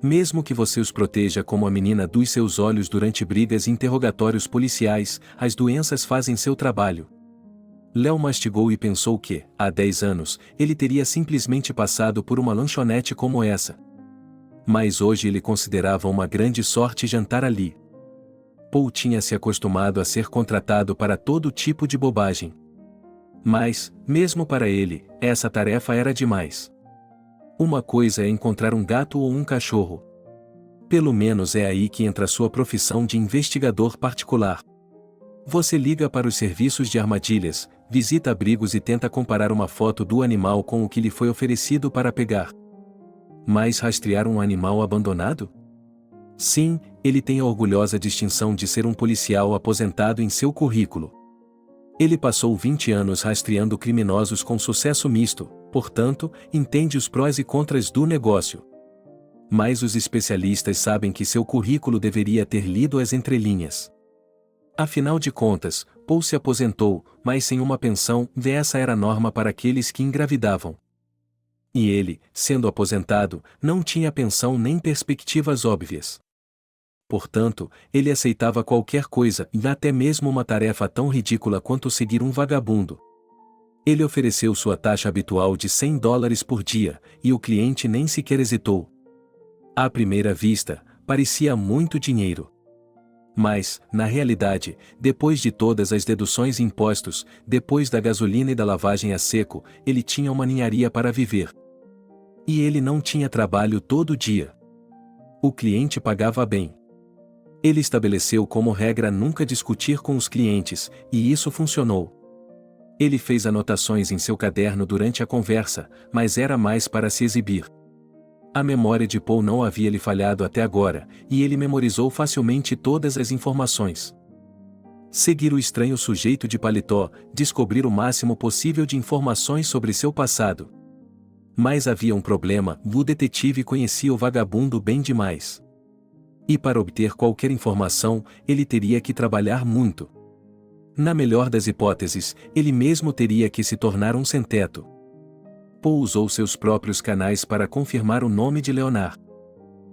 [SPEAKER 1] Mesmo que você os proteja como a menina dos seus olhos durante brigas e interrogatórios policiais, as doenças fazem seu trabalho. Léo mastigou e pensou que, há 10 anos, ele teria simplesmente passado por uma lanchonete como essa. Mas hoje ele considerava uma grande sorte jantar ali. Paul tinha se acostumado a ser contratado para todo tipo de bobagem. Mas, mesmo para ele, essa tarefa era demais. Uma coisa é encontrar um gato ou um cachorro. Pelo menos é aí que entra sua profissão de investigador particular. Você liga para os serviços de armadilhas, visita abrigos e tenta comparar uma foto do animal com o que lhe foi oferecido para pegar. Mas rastrear um animal abandonado? Sim, ele tem a orgulhosa distinção de ser um policial aposentado em seu currículo. Ele passou 20 anos rastreando criminosos com sucesso misto, portanto, entende os prós e contras do negócio. Mas os especialistas sabem que seu currículo deveria ter lido as entrelinhas. Afinal de contas, Paul se aposentou, mas sem uma pensão, e essa era a norma para aqueles que engravidavam. E ele, sendo aposentado, não tinha pensão nem perspectivas óbvias. Portanto, ele aceitava qualquer coisa, e até mesmo uma tarefa tão ridícula quanto seguir um vagabundo. Ele ofereceu sua taxa habitual de $100 por dia, e o cliente nem sequer hesitou. À primeira vista, parecia muito dinheiro. Mas, na realidade, depois de todas as deduções e impostos, depois da gasolina e da lavagem a seco, ele tinha uma ninharia para viver. E ele não tinha trabalho todo dia. O cliente pagava bem. Ele estabeleceu como regra nunca discutir com os clientes, e isso funcionou. Ele fez anotações em seu caderno durante a conversa, mas era mais para se exibir. A memória de Paul não havia lhe falhado até agora, e ele memorizou facilmente todas as informações. Seguir o estranho sujeito de paletó, descobrir o máximo possível de informações sobre seu passado. Mas havia um problema: o detetive conhecia o vagabundo bem demais. E para obter qualquer informação, ele teria que trabalhar muito. Na melhor das hipóteses, ele mesmo teria que se tornar um sem-teto. Paul usou seus próprios canais para confirmar o nome de Leonard.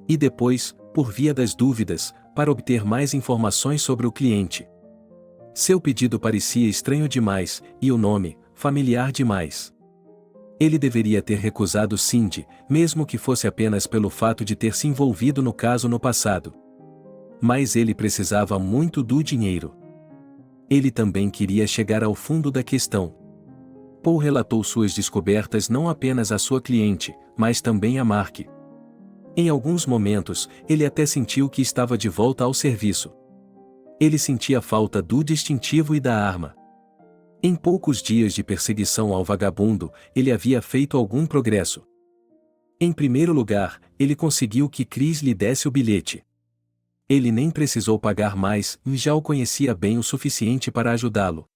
[SPEAKER 1] E depois, por via das dúvidas, para obter mais informações sobre o cliente. Seu pedido parecia estranho demais, e o nome, familiar demais. Ele deveria ter recusado Cindy, mesmo que fosse apenas pelo fato de ter se envolvido no caso no passado. Mas ele precisava muito do dinheiro. Ele também queria chegar ao fundo da questão. Paul relatou suas descobertas não apenas à sua cliente, mas também a Mark. Em alguns momentos, ele até sentiu que estava de volta ao serviço. Ele sentia falta do distintivo e da arma. Em poucos dias de perseguição ao vagabundo, ele havia feito algum progresso. Em primeiro lugar, ele conseguiu que Chris lhe desse o bilhete. Ele nem precisou pagar mais, e já o conhecia bem o suficiente para ajudá-lo.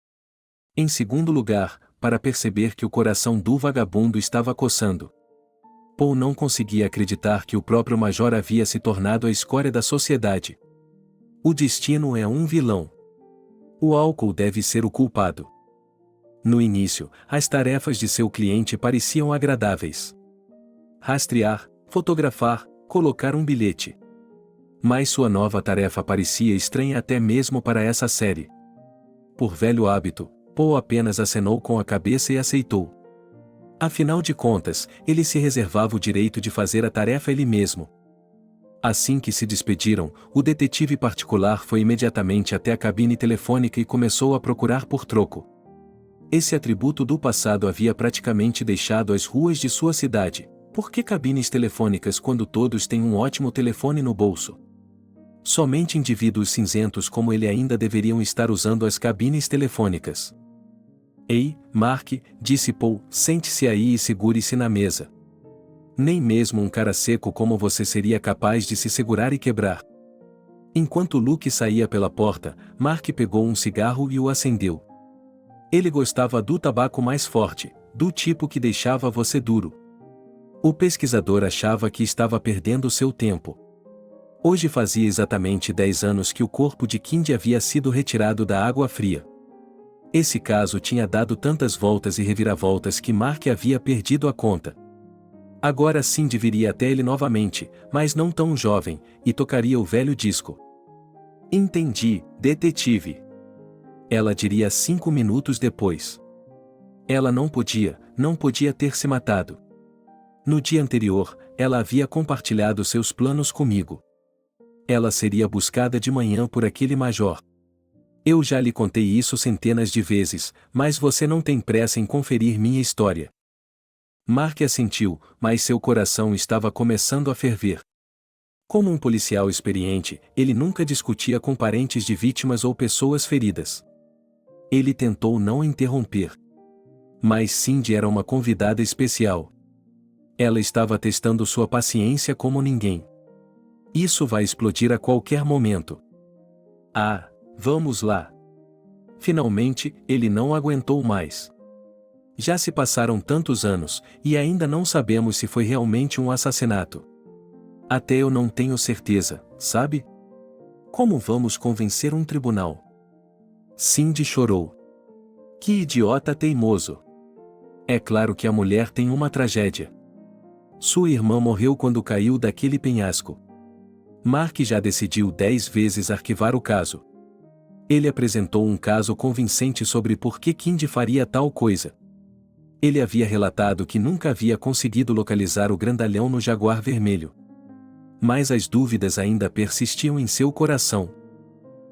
[SPEAKER 1] Em segundo lugar, para perceber que o coração do vagabundo estava coçando. Paul não conseguia acreditar que o próprio Major havia se tornado a escória da sociedade. O destino é um vilão. O álcool deve ser o culpado. No início, as tarefas de seu cliente pareciam agradáveis. Rastrear, fotografar, colocar um bilhete. Mas sua nova tarefa parecia estranha até mesmo para essa série. Por velho hábito, Paul apenas acenou com a cabeça e aceitou. Afinal de contas, ele se reservava o direito de fazer a tarefa ele mesmo. Assim que se despediram, o detetive particular foi imediatamente até a cabine telefônica e começou a procurar por troco. Esse atributo do passado havia praticamente deixado as ruas de sua cidade. Por que cabines telefônicas quando todos têm um ótimo telefone no bolso? Somente indivíduos cinzentos como ele ainda deveriam estar usando as cabines telefônicas. Ei, Mark, disse Paul, sente-se aí e segure-se na mesa. Nem mesmo um cara seco como você seria capaz de se segurar e quebrar. Enquanto Luke saía pela porta, Mark pegou um cigarro e o acendeu. Ele gostava do tabaco mais forte, do tipo que deixava você duro. O pesquisador achava que estava perdendo seu tempo. Hoje fazia exatamente 10 anos que o corpo de Kindy havia sido retirado da água fria. Esse caso tinha dado tantas voltas e reviravoltas que Mark havia perdido a conta. Agora Cindy viria até ele novamente, mas não tão jovem, e tocaria o velho disco. Entendi, detetive. Ela diria 5 minutos depois. Ela não podia ter se matado. No dia anterior, ela havia compartilhado seus planos comigo. Ela seria buscada de manhã por aquele major. Eu já lhe contei isso centenas de vezes, mas você não tem pressa em conferir minha história. Mark assentiu, mas seu coração estava começando a ferver. Como um policial experiente, ele nunca discutia com parentes de vítimas ou pessoas feridas. Ele tentou não interromper. Mas Cindy era uma convidada especial. Ela estava testando sua paciência como ninguém. Isso vai explodir a qualquer momento. Ah, vamos lá. Finalmente, ele não aguentou mais. Já se passaram tantos anos, e ainda não sabemos se foi realmente um assassinato. Até eu não tenho certeza, sabe? Como vamos convencer um tribunal? Cindy chorou. Que idiota teimoso. É claro que a mulher tem uma tragédia. Sua irmã morreu quando caiu daquele penhasco. Mark já decidiu 10 vezes arquivar o caso. Ele apresentou um caso convincente sobre por que Kindy faria tal coisa. Ele havia relatado que nunca havia conseguido localizar o grandalhão no Jaguar vermelho. Mas as dúvidas ainda persistiam em seu coração.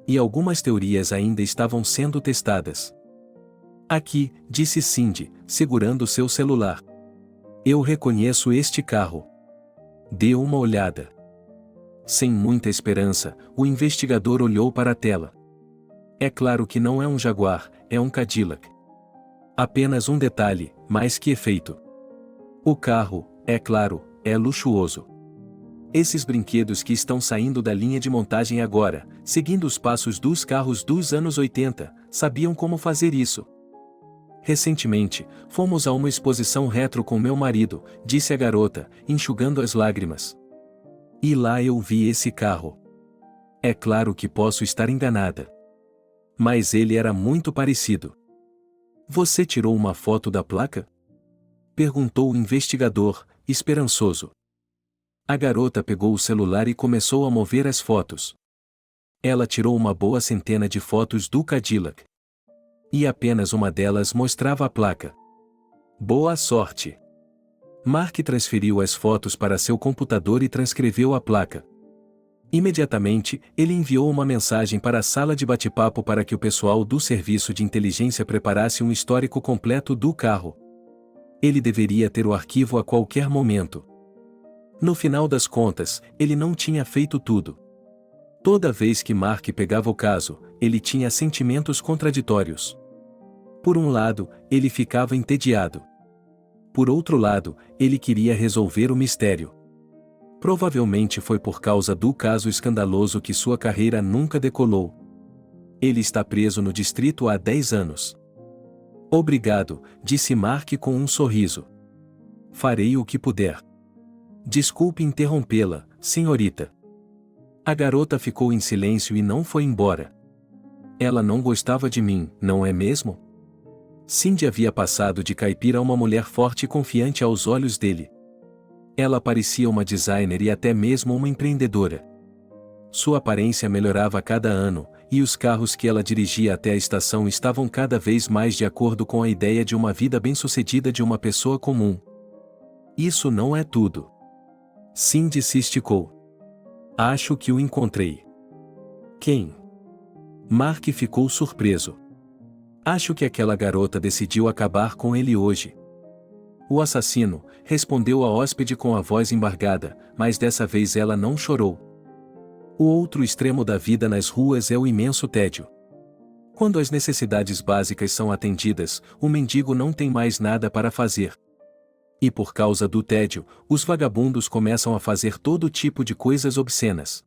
[SPEAKER 1] E algumas teorias ainda estavam sendo testadas. Aqui, disse Cindy, segurando seu celular. Eu reconheço este carro. Dê uma olhada. Sem muita esperança, o investigador olhou para a tela. É claro que não é um Jaguar, é um Cadillac. Apenas um detalhe, mais que efeito. O carro, é claro, é luxuoso. Esses brinquedos que estão saindo da linha de montagem agora, seguindo os passos dos carros dos anos 80, sabiam como fazer isso. Recentemente, fomos a uma exposição retro com meu marido, disse a garota, enxugando as lágrimas. E lá eu vi esse carro. É claro que posso estar enganada. Mas ele era muito parecido. Você tirou uma foto da placa? Perguntou o investigador, esperançoso. A garota pegou o celular e começou a mover as fotos. Ela tirou uma boa centena de fotos do Cadillac. E apenas uma delas mostrava a placa. Boa sorte! Mark transferiu as fotos para seu computador e transcreveu a placa. Imediatamente, ele enviou uma mensagem para a sala de bate-papo para que o pessoal do serviço de inteligência preparasse um histórico completo do carro. Ele deveria ter o arquivo a qualquer momento. No final das contas, ele não tinha feito tudo. Toda vez que Mark pegava o caso, ele tinha sentimentos contraditórios. Por um lado, ele ficava entediado. Por outro lado, ele queria resolver o mistério. Provavelmente foi por causa do caso escandaloso que sua carreira nunca decolou. Ele está preso no distrito há 10 anos. Obrigado, disse Mark com um sorriso. Farei o que puder. Desculpe interrompê-la, senhorita. A garota ficou em silêncio e não foi embora. Ela não gostava de mim, não é mesmo? Cindy havia passado de caipira a uma mulher forte e confiante aos olhos dele. Ela parecia uma designer e até mesmo uma empreendedora. Sua aparência melhorava a cada ano, e os carros que ela dirigia até a estação estavam cada vez mais de acordo com a ideia de uma vida bem-sucedida de uma pessoa comum. Isso não é tudo. Cindy se esticou. Acho que o encontrei. Quem? Mark ficou surpreso. Acho que aquela garota decidiu acabar com ele hoje. O assassino, respondeu a hóspede com a voz embargada, mas dessa vez ela não chorou. O outro extremo da vida nas ruas é o imenso tédio. Quando as necessidades básicas são atendidas, o mendigo não tem mais nada para fazer. E por causa do tédio, os vagabundos começam a fazer todo tipo de coisas obscenas.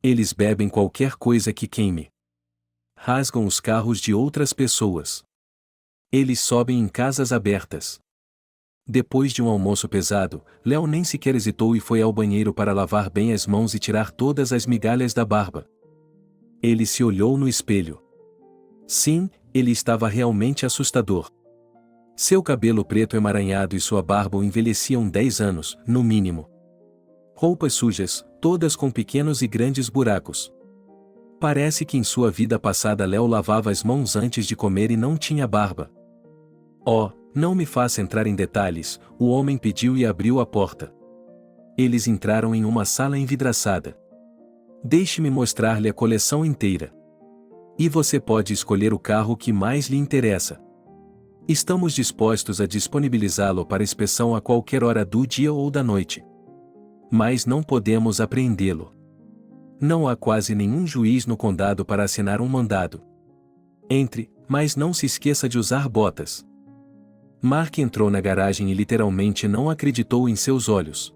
[SPEAKER 1] Eles bebem qualquer coisa que queime. Rasgam os carros de outras pessoas. Eles sobem em casas abertas. Depois de um almoço pesado, Léo nem sequer hesitou e foi ao banheiro para lavar bem as mãos e tirar todas as migalhas da barba. Ele se olhou no espelho. Sim, ele estava realmente assustador. Seu cabelo preto emaranhado e sua barba o envelheciam 10 anos, no mínimo. Roupas sujas, todas com pequenos e grandes buracos. Parece que em sua vida passada Léo lavava as mãos antes de comer e não tinha barba. Oh, não me faça entrar em detalhes, o homem pediu e abriu a porta. Eles entraram em uma sala envidraçada. Deixe-me mostrar-lhe a coleção inteira. E você pode escolher o carro que mais lhe interessa. Estamos dispostos a disponibilizá-lo para inspeção a qualquer hora do dia ou da noite. Mas não podemos apreendê-lo. Não há quase nenhum juiz no condado para assinar um mandado. Entre, mas não se esqueça de usar botas. Mark entrou na garagem e literalmente não acreditou em seus olhos.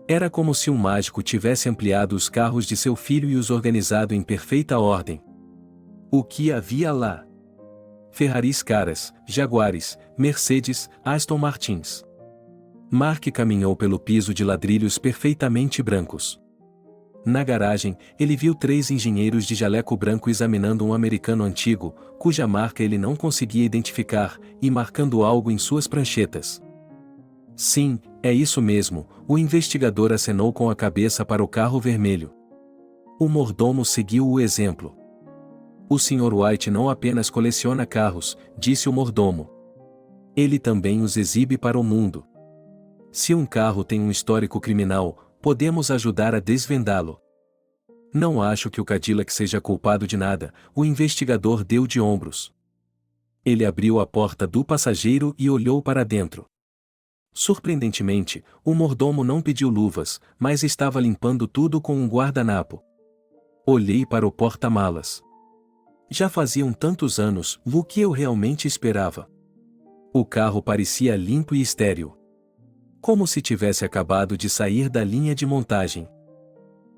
[SPEAKER 1] Era como se um mágico tivesse ampliado os carros de seu filho e os organizado em perfeita ordem. O que havia lá? Ferraris caras, Jaguares, Mercedes, Aston Martins. Mark caminhou pelo piso de ladrilhos perfeitamente brancos. Na garagem, ele viu 3 engenheiros de jaleco branco examinando um americano antigo, cuja marca ele não conseguia identificar, e marcando algo em suas pranchetas. Sim, é isso mesmo, o investigador acenou com a cabeça para o carro vermelho. O mordomo seguiu o exemplo. O Sr. White não apenas coleciona carros, disse o mordomo. Ele também os exibe para o mundo. Se um carro tem um histórico criminal, podemos ajudar a desvendá-lo. Não acho que o Cadillac seja culpado de nada, o investigador deu de ombros. Ele abriu a porta do passageiro e olhou para dentro. Surpreendentemente, o mordomo não pediu luvas, mas estava limpando tudo com um guardanapo. Olhei para o porta-malas. Já faziam tantos anos, o que eu realmente esperava. O carro parecia limpo e estéril. Como se tivesse acabado de sair da linha de montagem.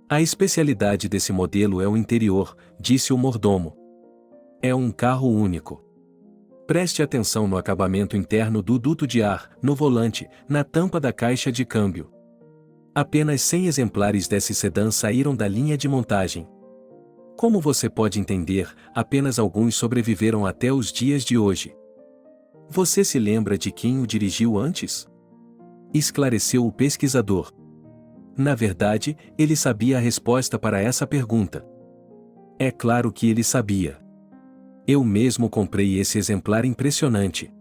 [SPEAKER 1] A especialidade desse modelo é o interior, disse o mordomo. É um carro único. Preste atenção no acabamento interno do duto de ar, no volante, na tampa da caixa de câmbio. Apenas 100 exemplares desse sedã saíram da linha de montagem. Como você pode entender, apenas alguns sobreviveram até os dias de hoje. Você se lembra de quem o dirigiu antes? Esclareceu o pesquisador. Na verdade, ele sabia a resposta para essa pergunta. É claro que ele sabia. Eu mesmo comprei esse exemplar impressionante.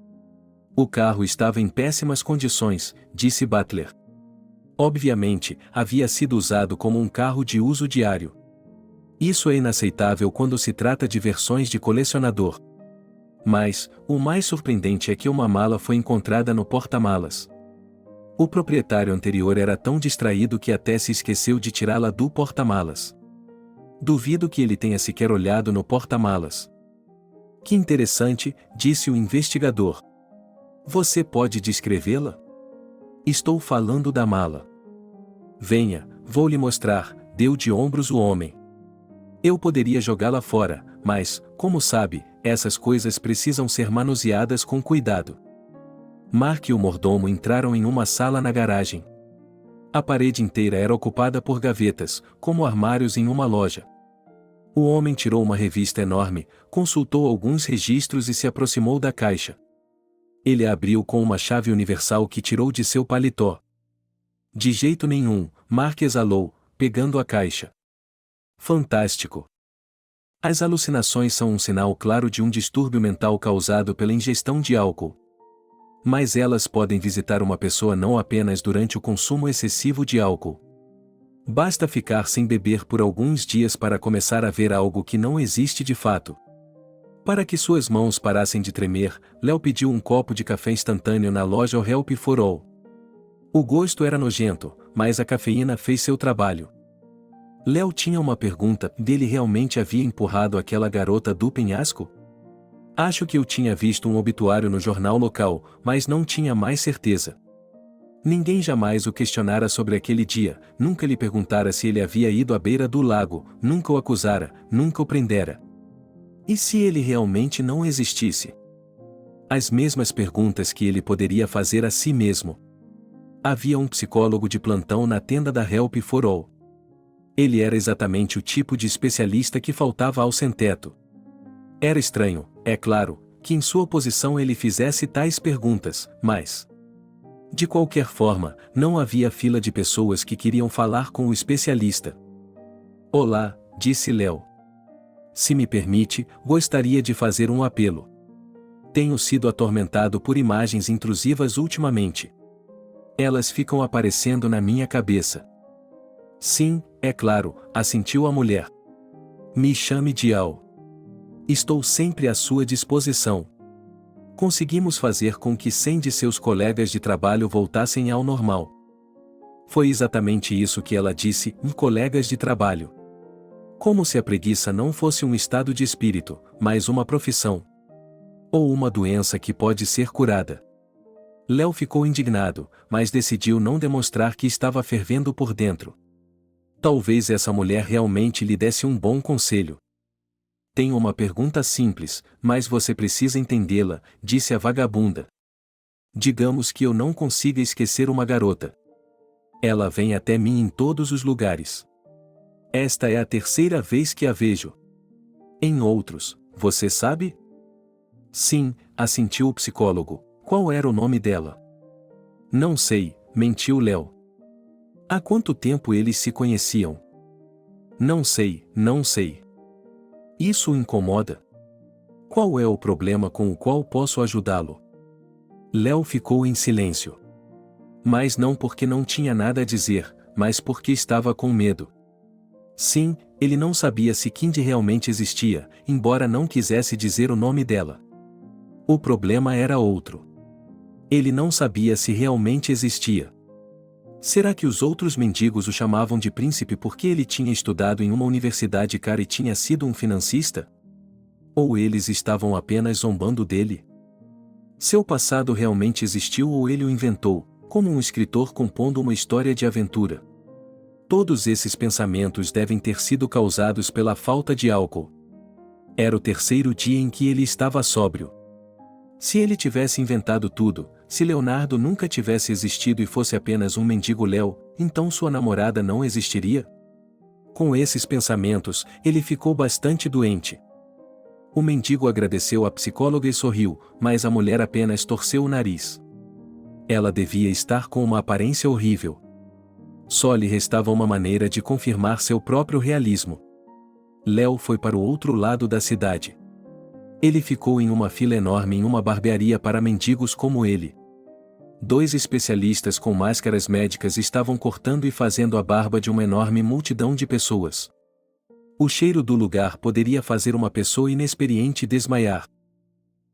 [SPEAKER 1] O carro estava em péssimas condições, disse Butler. Obviamente, havia sido usado como um carro de uso diário. Isso é inaceitável quando se trata de versões de colecionador. Mas, o mais surpreendente é que uma mala foi encontrada no porta-malas. O proprietário anterior era tão distraído que até se esqueceu de tirá-la do porta-malas. Duvido que ele tenha sequer olhado no porta-malas. Que interessante, disse o investigador. Você pode descrevê-la? Estou falando da mala. Venha, vou lhe mostrar, deu de ombros o homem. Eu poderia jogá-la fora, mas, como sabe, essas coisas precisam ser manuseadas com cuidado. Mark e o mordomo entraram em uma sala na garagem. A parede inteira era ocupada por gavetas, como armários em uma loja. O homem tirou uma revista enorme, consultou alguns registros e se aproximou da caixa. Ele a abriu com uma chave universal que tirou de seu paletó. De jeito nenhum, Mark exalou, pegando a caixa. Fantástico! As alucinações são um sinal claro de um distúrbio mental causado pela ingestão de álcool. Mas elas podem visitar uma pessoa não apenas durante o consumo excessivo de álcool. Basta ficar sem beber por alguns dias para começar a ver algo que não existe de fato. Para que suas mãos parassem de tremer, Léo pediu um copo de café instantâneo na loja Help for All. O gosto era nojento, mas a cafeína fez seu trabalho. Léo tinha uma pergunta: ele realmente havia empurrado aquela garota do penhasco? Acho que eu tinha visto um obituário no jornal local, mas não tinha mais certeza. Ninguém jamais o questionara sobre aquele dia, nunca lhe perguntara se ele havia ido à beira do lago, nunca o acusara, nunca o prendera. E se ele realmente não existisse? As mesmas perguntas que ele poderia fazer a si mesmo. Havia um psicólogo de plantão na tenda da Help for All. Ele era exatamente o tipo de especialista que faltava ao sem-teto. Era estranho, é claro, que em sua posição ele fizesse tais perguntas, mas... De qualquer forma, não havia fila de pessoas que queriam falar com o especialista. Olá, disse Léo. Se me permite, gostaria de fazer um apelo. Tenho sido atormentado por imagens intrusivas ultimamente. Elas ficam aparecendo na minha cabeça. Sim, é claro, assentiu a mulher. Me chame de Al. Estou sempre à sua disposição. Conseguimos fazer com que 100 de seus colegas de trabalho voltassem ao normal. Foi exatamente isso que ela disse, colegas de trabalho. Como se a preguiça não fosse um estado de espírito, mas uma profissão. Ou uma doença que pode ser curada. Léo ficou indignado, mas decidiu não demonstrar que estava fervendo por dentro. Talvez essa mulher realmente lhe desse um bom conselho. Tenho uma pergunta simples, mas você precisa entendê-la, disse a vagabunda. Digamos que eu não consiga esquecer uma garota. Ela vem até mim em todos os lugares. Esta é a terceira vez que a vejo. Em outros, você sabe? Sim, assentiu o psicólogo. Qual era o nome dela? Não sei, mentiu Léo. Há quanto tempo eles se conheciam? Não sei, não sei. Isso o incomoda? Qual é o problema com o qual posso ajudá-lo? Léo ficou em silêncio. Mas não porque não tinha nada a dizer, mas porque estava com medo. Sim, ele não sabia se Kindy realmente existia, embora não quisesse dizer o nome dela. O problema era outro. Ele não sabia se realmente existia. Será que os outros mendigos o chamavam de príncipe porque ele tinha estudado em uma universidade cara e tinha sido um financista? Ou eles estavam apenas zombando dele? Seu passado realmente existiu ou ele o inventou, como um escritor compondo uma história de aventura? Todos esses pensamentos devem ter sido causados pela falta de álcool. Era o terceiro dia em que ele estava sóbrio. Se ele tivesse inventado tudo, se Leonardo nunca tivesse existido e fosse apenas um mendigo Léo, então sua namorada não existiria? Com esses pensamentos, ele ficou bastante doente. O mendigo agradeceu à psicóloga e sorriu, mas a mulher apenas torceu o nariz. Ela devia estar com uma aparência horrível. Só lhe restava uma maneira de confirmar seu próprio realismo. Léo foi para o outro lado da cidade. Ele ficou em uma fila enorme em uma barbearia para mendigos como ele. 2 especialistas com máscaras médicas estavam cortando e fazendo a barba de uma enorme multidão de pessoas. O cheiro do lugar poderia fazer uma pessoa inexperiente desmaiar.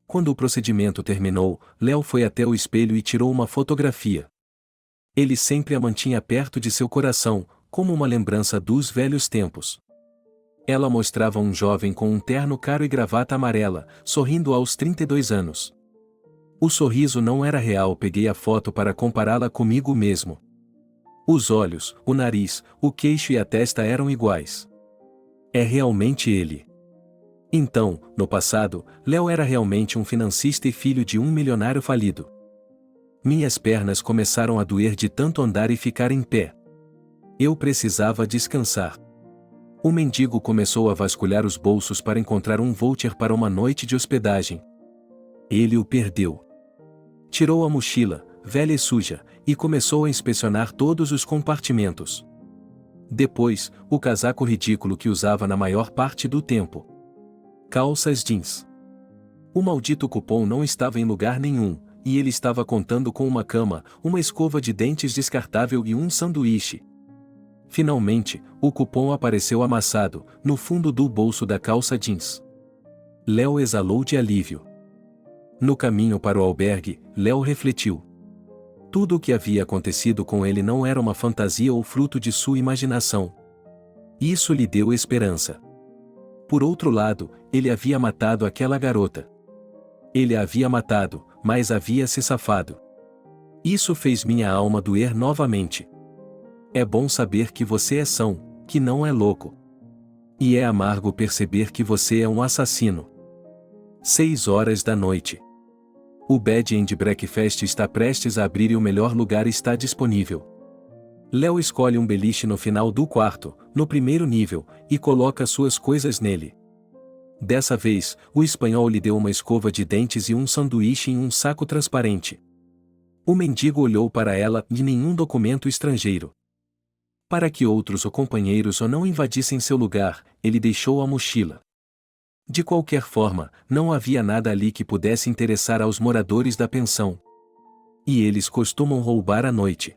[SPEAKER 1] Quando o procedimento terminou, Léo foi até o espelho e tirou uma fotografia. Ele sempre a mantinha perto de seu coração, como uma lembrança dos velhos tempos. Ela mostrava um jovem com um terno caro e gravata amarela, sorrindo aos 32 anos. O sorriso não era real. Peguei a foto para compará-la comigo mesmo. Os olhos, o nariz, o queixo e a testa eram iguais. É realmente ele. Então, no passado, Léo era realmente um financista e filho de um milionário falido. Minhas pernas começaram a doer de tanto andar e ficar em pé. Eu precisava descansar. O mendigo começou a vasculhar os bolsos para encontrar um voucher para uma noite de hospedagem. Ele o perdeu. Tirou a mochila, velha e suja, e começou a inspecionar todos os compartimentos. Depois, o casaco ridículo que usava na maior parte do tempo. Calças jeans. O maldito cupom não estava em lugar nenhum, e ele estava contando com uma cama, uma escova de dentes descartável e um sanduíche. Finalmente, o cupom apareceu amassado, no fundo do bolso da calça jeans. Léo exalou de alívio. No caminho para o albergue, Léo refletiu. Tudo o que havia acontecido com ele não era uma fantasia ou fruto de sua imaginação. Isso lhe deu esperança. Por outro lado, ele havia matado aquela garota. Ele a havia matado, mas havia se safado. Isso fez minha alma doer novamente. É bom saber que você é são, que não é louco. E é amargo perceber que você é um assassino. 6 horas da noite. O Bed and Breakfast está prestes a abrir e o melhor lugar está disponível. Léo escolhe um beliche no final do quarto, no primeiro nível, e coloca suas coisas nele. Dessa vez, o espanhol lhe deu uma escova de dentes e um sanduíche em um saco transparente. O mendigo olhou para ela e nenhum documento estrangeiro. Para que outros ou companheiros ou não invadissem seu lugar, ele deixou a mochila. De qualquer forma, não havia nada ali que pudesse interessar aos moradores da pensão. E eles costumam roubar à noite.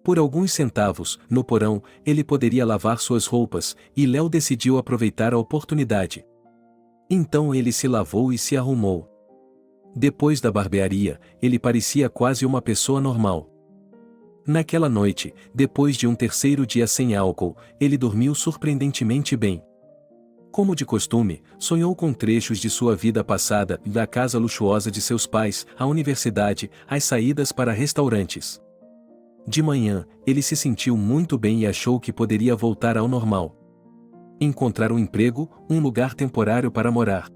[SPEAKER 1] Por alguns centavos, no porão, ele poderia lavar suas roupas, e Léo decidiu aproveitar a oportunidade. Então ele se lavou e se arrumou. Depois da barbearia, ele parecia quase uma pessoa normal. Naquela noite, depois de um terceiro dia sem álcool, ele dormiu surpreendentemente bem. Como de costume, sonhou com trechos de sua vida passada, da casa luxuosa de seus pais, a universidade, as saídas para restaurantes. De manhã, ele se sentiu muito bem e achou que poderia voltar ao normal. Encontrar um emprego, um lugar temporário para morar.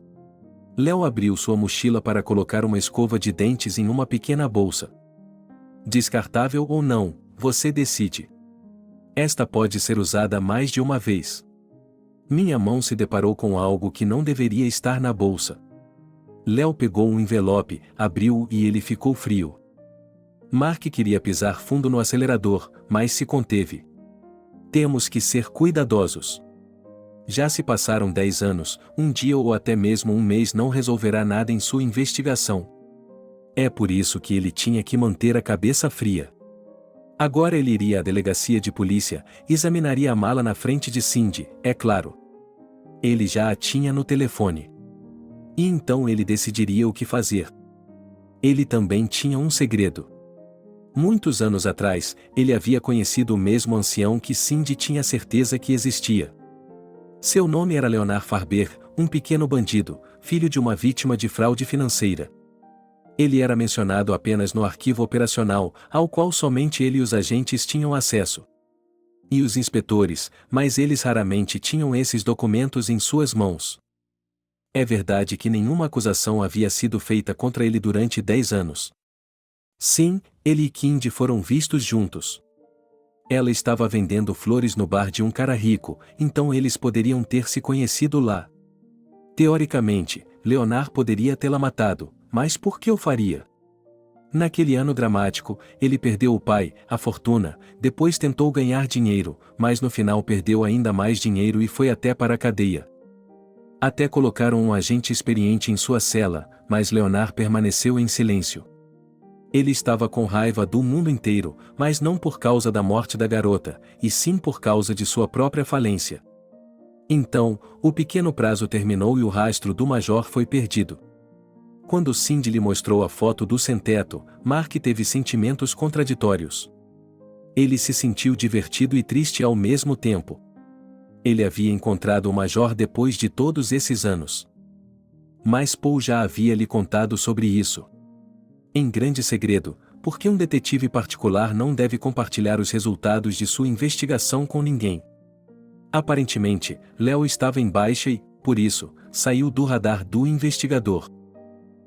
[SPEAKER 1] Léo abriu sua mochila para colocar uma escova de dentes em uma pequena bolsa. Descartável ou não, você decide. Esta pode ser usada mais de uma vez. Minha mão se deparou com algo que não deveria estar na bolsa. Léo pegou um envelope, abriu-o e ele ficou frio. Mark queria pisar fundo no acelerador, mas se conteve. Temos que ser cuidadosos. Já se passaram 10 anos, um dia ou até mesmo um mês não resolverá nada em sua investigação. É por isso que ele tinha que manter a cabeça fria. Agora ele iria à delegacia de polícia, examinaria a mala na frente de Cindy, é claro. Ele já a tinha no telefone. E então ele decidiria o que fazer. Ele também tinha um segredo. Muitos anos atrás, ele havia conhecido o mesmo ancião que Cindy tinha certeza que existia. Seu nome era Leonard Farber, um pequeno bandido, filho de uma vítima de fraude financeira. Ele era mencionado apenas no arquivo operacional, ao qual somente ele e os agentes tinham acesso. E os inspetores, mas eles raramente tinham esses documentos em suas mãos. É verdade que nenhuma acusação havia sido feita contra ele durante 10 anos. Sim, ele e Cindy foram vistos juntos. Ela estava vendendo flores no bar de um cara rico, então eles poderiam ter se conhecido lá. Teoricamente, Leonard poderia tê-la matado, mas por que o faria? Naquele ano dramático, ele perdeu o pai, a fortuna, depois tentou ganhar dinheiro, mas no final perdeu ainda mais dinheiro e foi até para a cadeia. Até colocaram um agente experiente em sua cela, mas Leonard permaneceu em silêncio. Ele estava com raiva do mundo inteiro, mas não por causa da morte da garota, e sim por causa de sua própria falência. Então, o pequeno prazo terminou e o rastro do major foi perdido. Quando Cindy lhe mostrou a foto do sem-teto, Mark teve sentimentos contraditórios. Ele se sentiu divertido e triste ao mesmo tempo. Ele havia encontrado o major depois de todos esses anos. Mas Paul já havia lhe contado sobre isso. Em grande segredo, porque um detetive particular não deve compartilhar os resultados de sua investigação com ninguém. Aparentemente, Leo estava em baixa e, por isso, saiu do radar do investigador.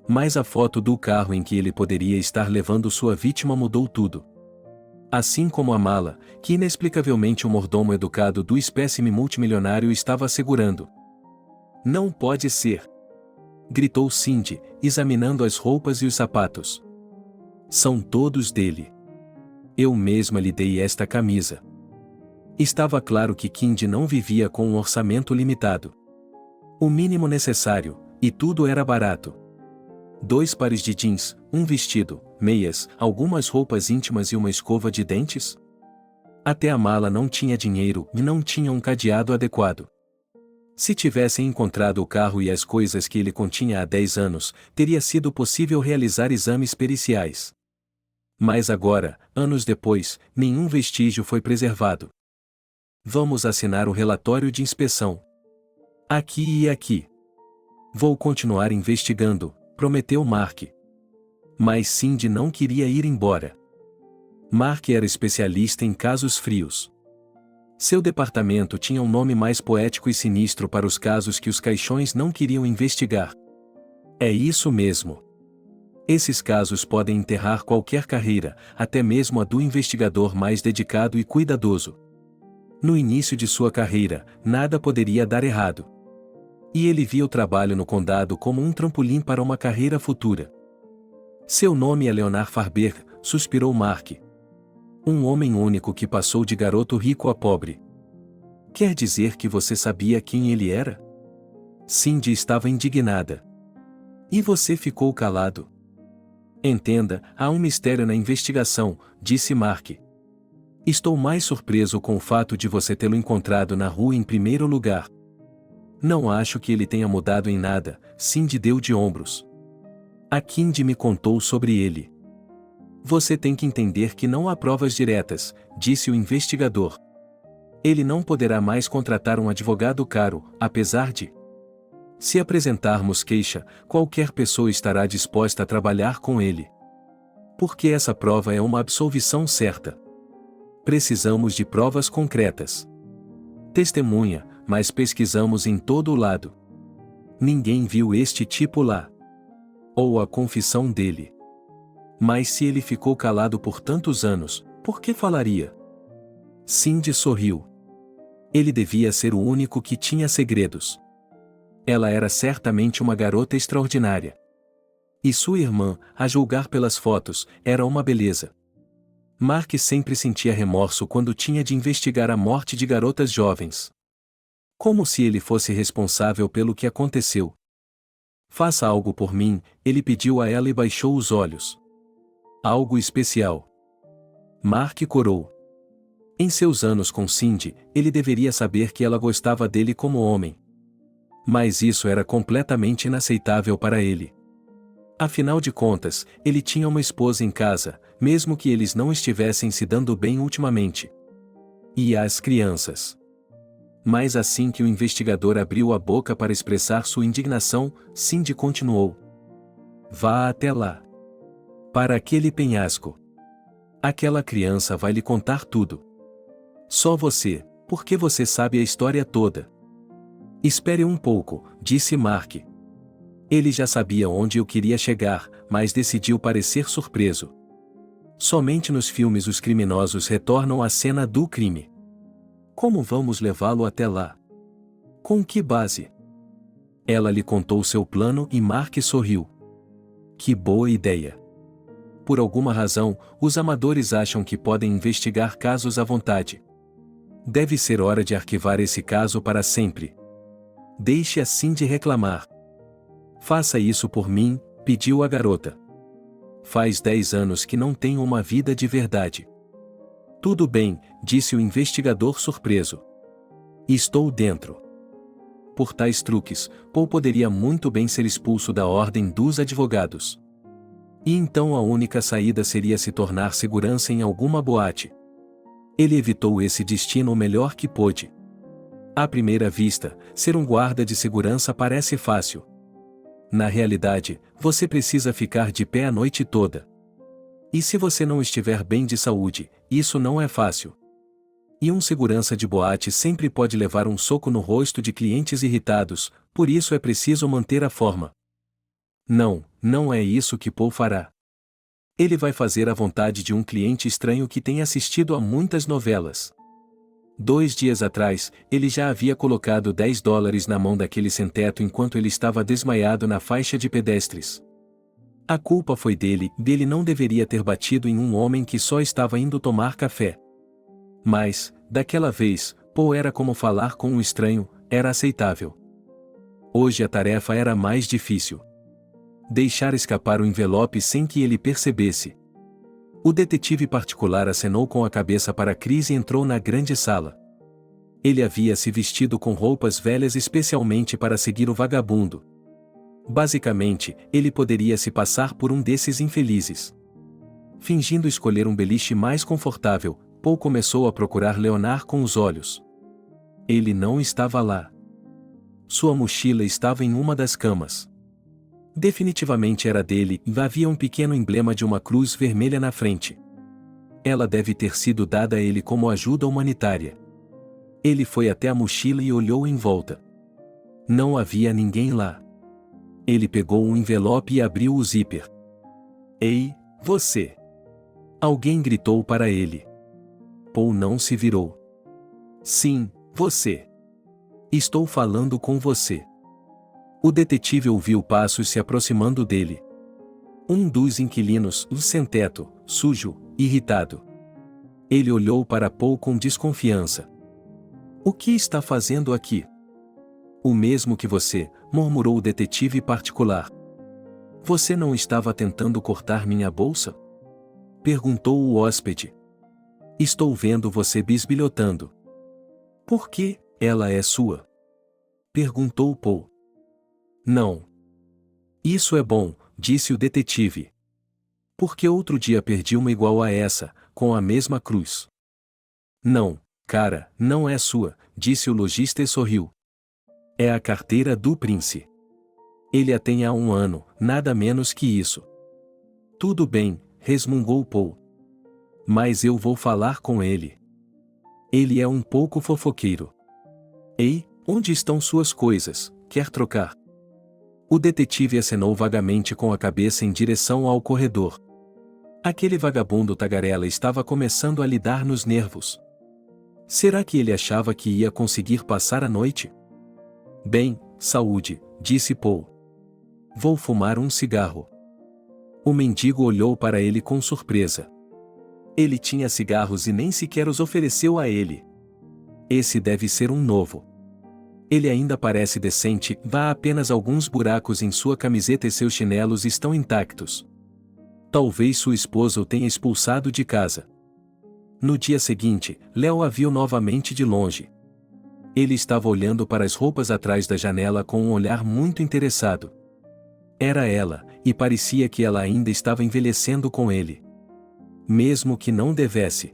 [SPEAKER 1] Mas a foto do carro em que ele poderia estar levando sua vítima mudou tudo. Assim como a mala, que inexplicavelmente o mordomo educado do espécime multimilionário estava segurando. Não pode ser! Gritou Cindy, examinando as roupas e os sapatos. São todos dele. Eu mesma lhe dei esta camisa. Estava claro que Cindy não vivia com um orçamento limitado. O mínimo necessário, e tudo era barato. 2 pares de jeans, um vestido, meias, algumas roupas íntimas e uma escova de dentes? Até a mala não tinha dinheiro e não tinha um cadeado adequado. Se tivessem encontrado o carro e as coisas que ele continha há 10 anos, teria sido possível realizar exames periciais. Mas agora, anos depois, nenhum vestígio foi preservado. Vamos assinar o relatório de inspeção. Aqui e aqui. Vou continuar investigando, prometeu Mark. Mas Cindy não queria ir embora. Mark era especialista em casos frios. Seu departamento tinha um nome mais poético e sinistro para os casos que os caixões não queriam investigar. É isso mesmo. Esses casos podem enterrar qualquer carreira, até mesmo a do investigador mais dedicado e cuidadoso. No início de sua carreira, nada poderia dar errado. E ele via o trabalho no condado como um trampolim para uma carreira futura. Seu nome é Leonard Farber, suspirou Mark. Um homem único que passou de garoto rico a pobre. Quer dizer que você sabia quem ele era? Cindy estava indignada. E você ficou calado? Entenda, há um mistério na investigação, disse Mark. Estou mais surpreso com o fato de você tê-lo encontrado na rua em primeiro lugar. Não acho que ele tenha mudado em nada, Cindy deu de ombros. A Cindy me contou sobre ele. Você tem que entender que não há provas diretas, disse o investigador. Ele não poderá mais contratar um advogado caro, apesar de... Se apresentarmos queixa, qualquer pessoa estará disposta a trabalhar com ele. Porque essa prova é uma absolvição certa. Precisamos de provas concretas. Testemunha, mas pesquisamos em todo o lado. Ninguém viu este tipo lá. Ou a confissão dele. Mas se ele ficou calado por tantos anos, por que falaria? Cindy sorriu. Ele devia ser o único que tinha segredos. Ela era certamente uma garota extraordinária. E sua irmã, a julgar pelas fotos, era uma beleza. Mark sempre sentia remorso quando tinha de investigar a morte de garotas jovens. Como se ele fosse responsável pelo que aconteceu. Faça algo por mim, ele pediu a ela e baixou os olhos. Algo especial. Mark corou. Em seus anos com Cindy, ele deveria saber que ela gostava dele como homem. Mas isso era completamente inaceitável para ele. Afinal de contas, ele tinha uma esposa em casa, mesmo que eles não estivessem se dando bem ultimamente. E as crianças. Mas assim que o investigador abriu a boca para expressar sua indignação, Cindy continuou. Vá até lá. Para aquele penhasco. Aquela criança vai lhe contar tudo. Só você, porque você sabe a história toda. Espere um pouco, disse Mark. Ele já sabia onde eu queria chegar, mas decidiu parecer surpreso. Somente nos filmes os criminosos retornam à cena do crime. Como vamos levá-lo até lá? Com que base? Ela lhe contou seu plano e Mark sorriu. Que boa ideia! Por alguma razão, os amadores acham que podem investigar casos à vontade. Deve ser hora de arquivar esse caso para sempre. Deixe a Cindy reclamar. Faça isso por mim, pediu a garota. Faz 10 anos que não tenho uma vida de verdade. Tudo bem, disse o investigador surpreso. Estou dentro. Por tais truques, Paul poderia muito bem ser expulso da ordem dos advogados. E então a única saída seria se tornar segurança em alguma boate. Ele evitou esse destino o melhor que pôde. À primeira vista, ser um guarda de segurança parece fácil. Na realidade, você precisa ficar de pé a noite toda. E se você não estiver bem de saúde, isso não é fácil. E um segurança de boate sempre pode levar um soco no rosto de clientes irritados, por isso é preciso manter a forma. Não, não é isso que Paul fará. Ele vai fazer a vontade de um cliente estranho que tem assistido a muitas novelas. 2 dias atrás, ele já havia colocado $10 na mão daquele sem-teto enquanto ele estava desmaiado na faixa de pedestres. A culpa foi dele não deveria ter batido em um homem que só estava indo tomar café. Mas, daquela vez, Paul era como falar com um estranho, era aceitável. Hoje a tarefa era mais difícil. Deixar escapar o envelope sem que ele percebesse. O detetive particular acenou com a cabeça para Chris e entrou na grande sala. Ele havia se vestido com roupas velhas especialmente para seguir o vagabundo. Basicamente, ele poderia se passar por um desses infelizes. Fingindo escolher um beliche mais confortável, Paul começou a procurar Leonard com os olhos. Ele não estava lá. Sua mochila estava em uma das camas. Definitivamente era dele e havia um pequeno emblema de uma cruz vermelha na frente. Ela deve ter sido dada a ele como ajuda humanitária. Ele foi até a mochila e olhou em volta. Não havia ninguém lá. Ele pegou um envelope e abriu o zíper. Ei, você! Alguém gritou para ele. Paul não se virou. Sim, você. Estou falando com você. O detetive ouviu passos se aproximando dele. Um dos inquilinos, o sem-teto, sujo, irritado. Ele olhou para Paul com desconfiança. O que está fazendo aqui? O mesmo que você, murmurou o detetive particular. Você não estava tentando cortar minha bolsa? Perguntou o hóspede. Estou vendo você bisbilhotando. Por que ela é sua? Perguntou Paul. Não. Isso é bom, disse o detetive. Porque outro dia perdi uma igual a essa, com a mesma cruz. Não, cara, não é sua, disse o lojista e sorriu. É a carteira do Prince. Ele a tem há 1 ano, nada menos que isso. Tudo bem, resmungou Paul. Mas eu vou falar com ele. Ele é um pouco fofoqueiro. Ei, onde estão suas coisas? Quer trocar? O detetive acenou vagamente com a cabeça em direção ao corredor. Aquele vagabundo tagarela estava começando a lhe dar nos nervos. Será que ele achava que ia conseguir passar a noite? Bem, saúde, disse Paul. Vou fumar um cigarro. O mendigo olhou para ele com surpresa. Ele tinha cigarros e nem sequer os ofereceu a ele. Esse deve ser um novo. Ele ainda parece decente, vá apenas alguns buracos em sua camiseta e seus chinelos estão intactos. Talvez sua esposa o tenha expulsado de casa. No dia seguinte, Leo a viu novamente de longe. Ele estava olhando para as roupas atrás da janela com um olhar muito interessado. Era ela, e parecia que ela ainda estava envelhecendo com ele. Mesmo que não devesse.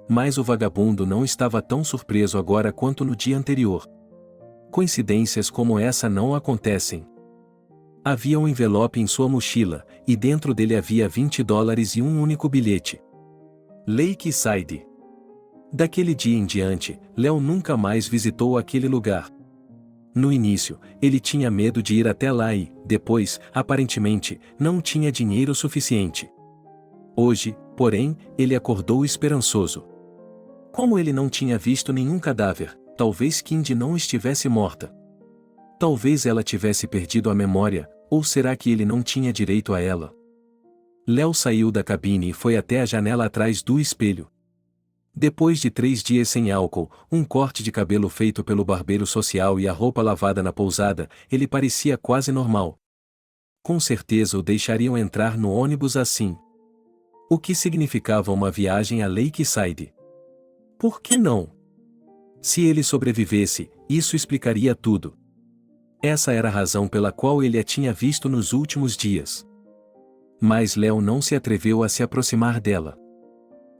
[SPEAKER 1] Mas o vagabundo não estava tão surpreso agora quanto no dia anterior. Coincidências como essa não acontecem. Havia um envelope em sua mochila, e dentro dele havia $20 e um único bilhete. Lakeside. Daquele dia em diante, Léo nunca mais visitou aquele lugar. No início, ele tinha medo de ir até lá e, depois, aparentemente, não tinha dinheiro suficiente. Hoje, porém, ele acordou esperançoso. Como ele não tinha visto nenhum cadáver, talvez Kindy não estivesse morta. Talvez ela tivesse perdido a memória, ou será que ele não tinha direito a ela? Léo saiu da cabine e foi até a janela atrás do espelho. Depois de 3 dias sem álcool, um corte de cabelo feito pelo barbeiro social e a roupa lavada na pousada, ele parecia quase normal. Com certeza o deixariam entrar no ônibus assim. O que significava uma viagem a Lakeside? Por que não? Se ele sobrevivesse, isso explicaria tudo. Essa era a razão pela qual ele a tinha visto nos últimos dias. Mas Léo não se atreveu a se aproximar dela.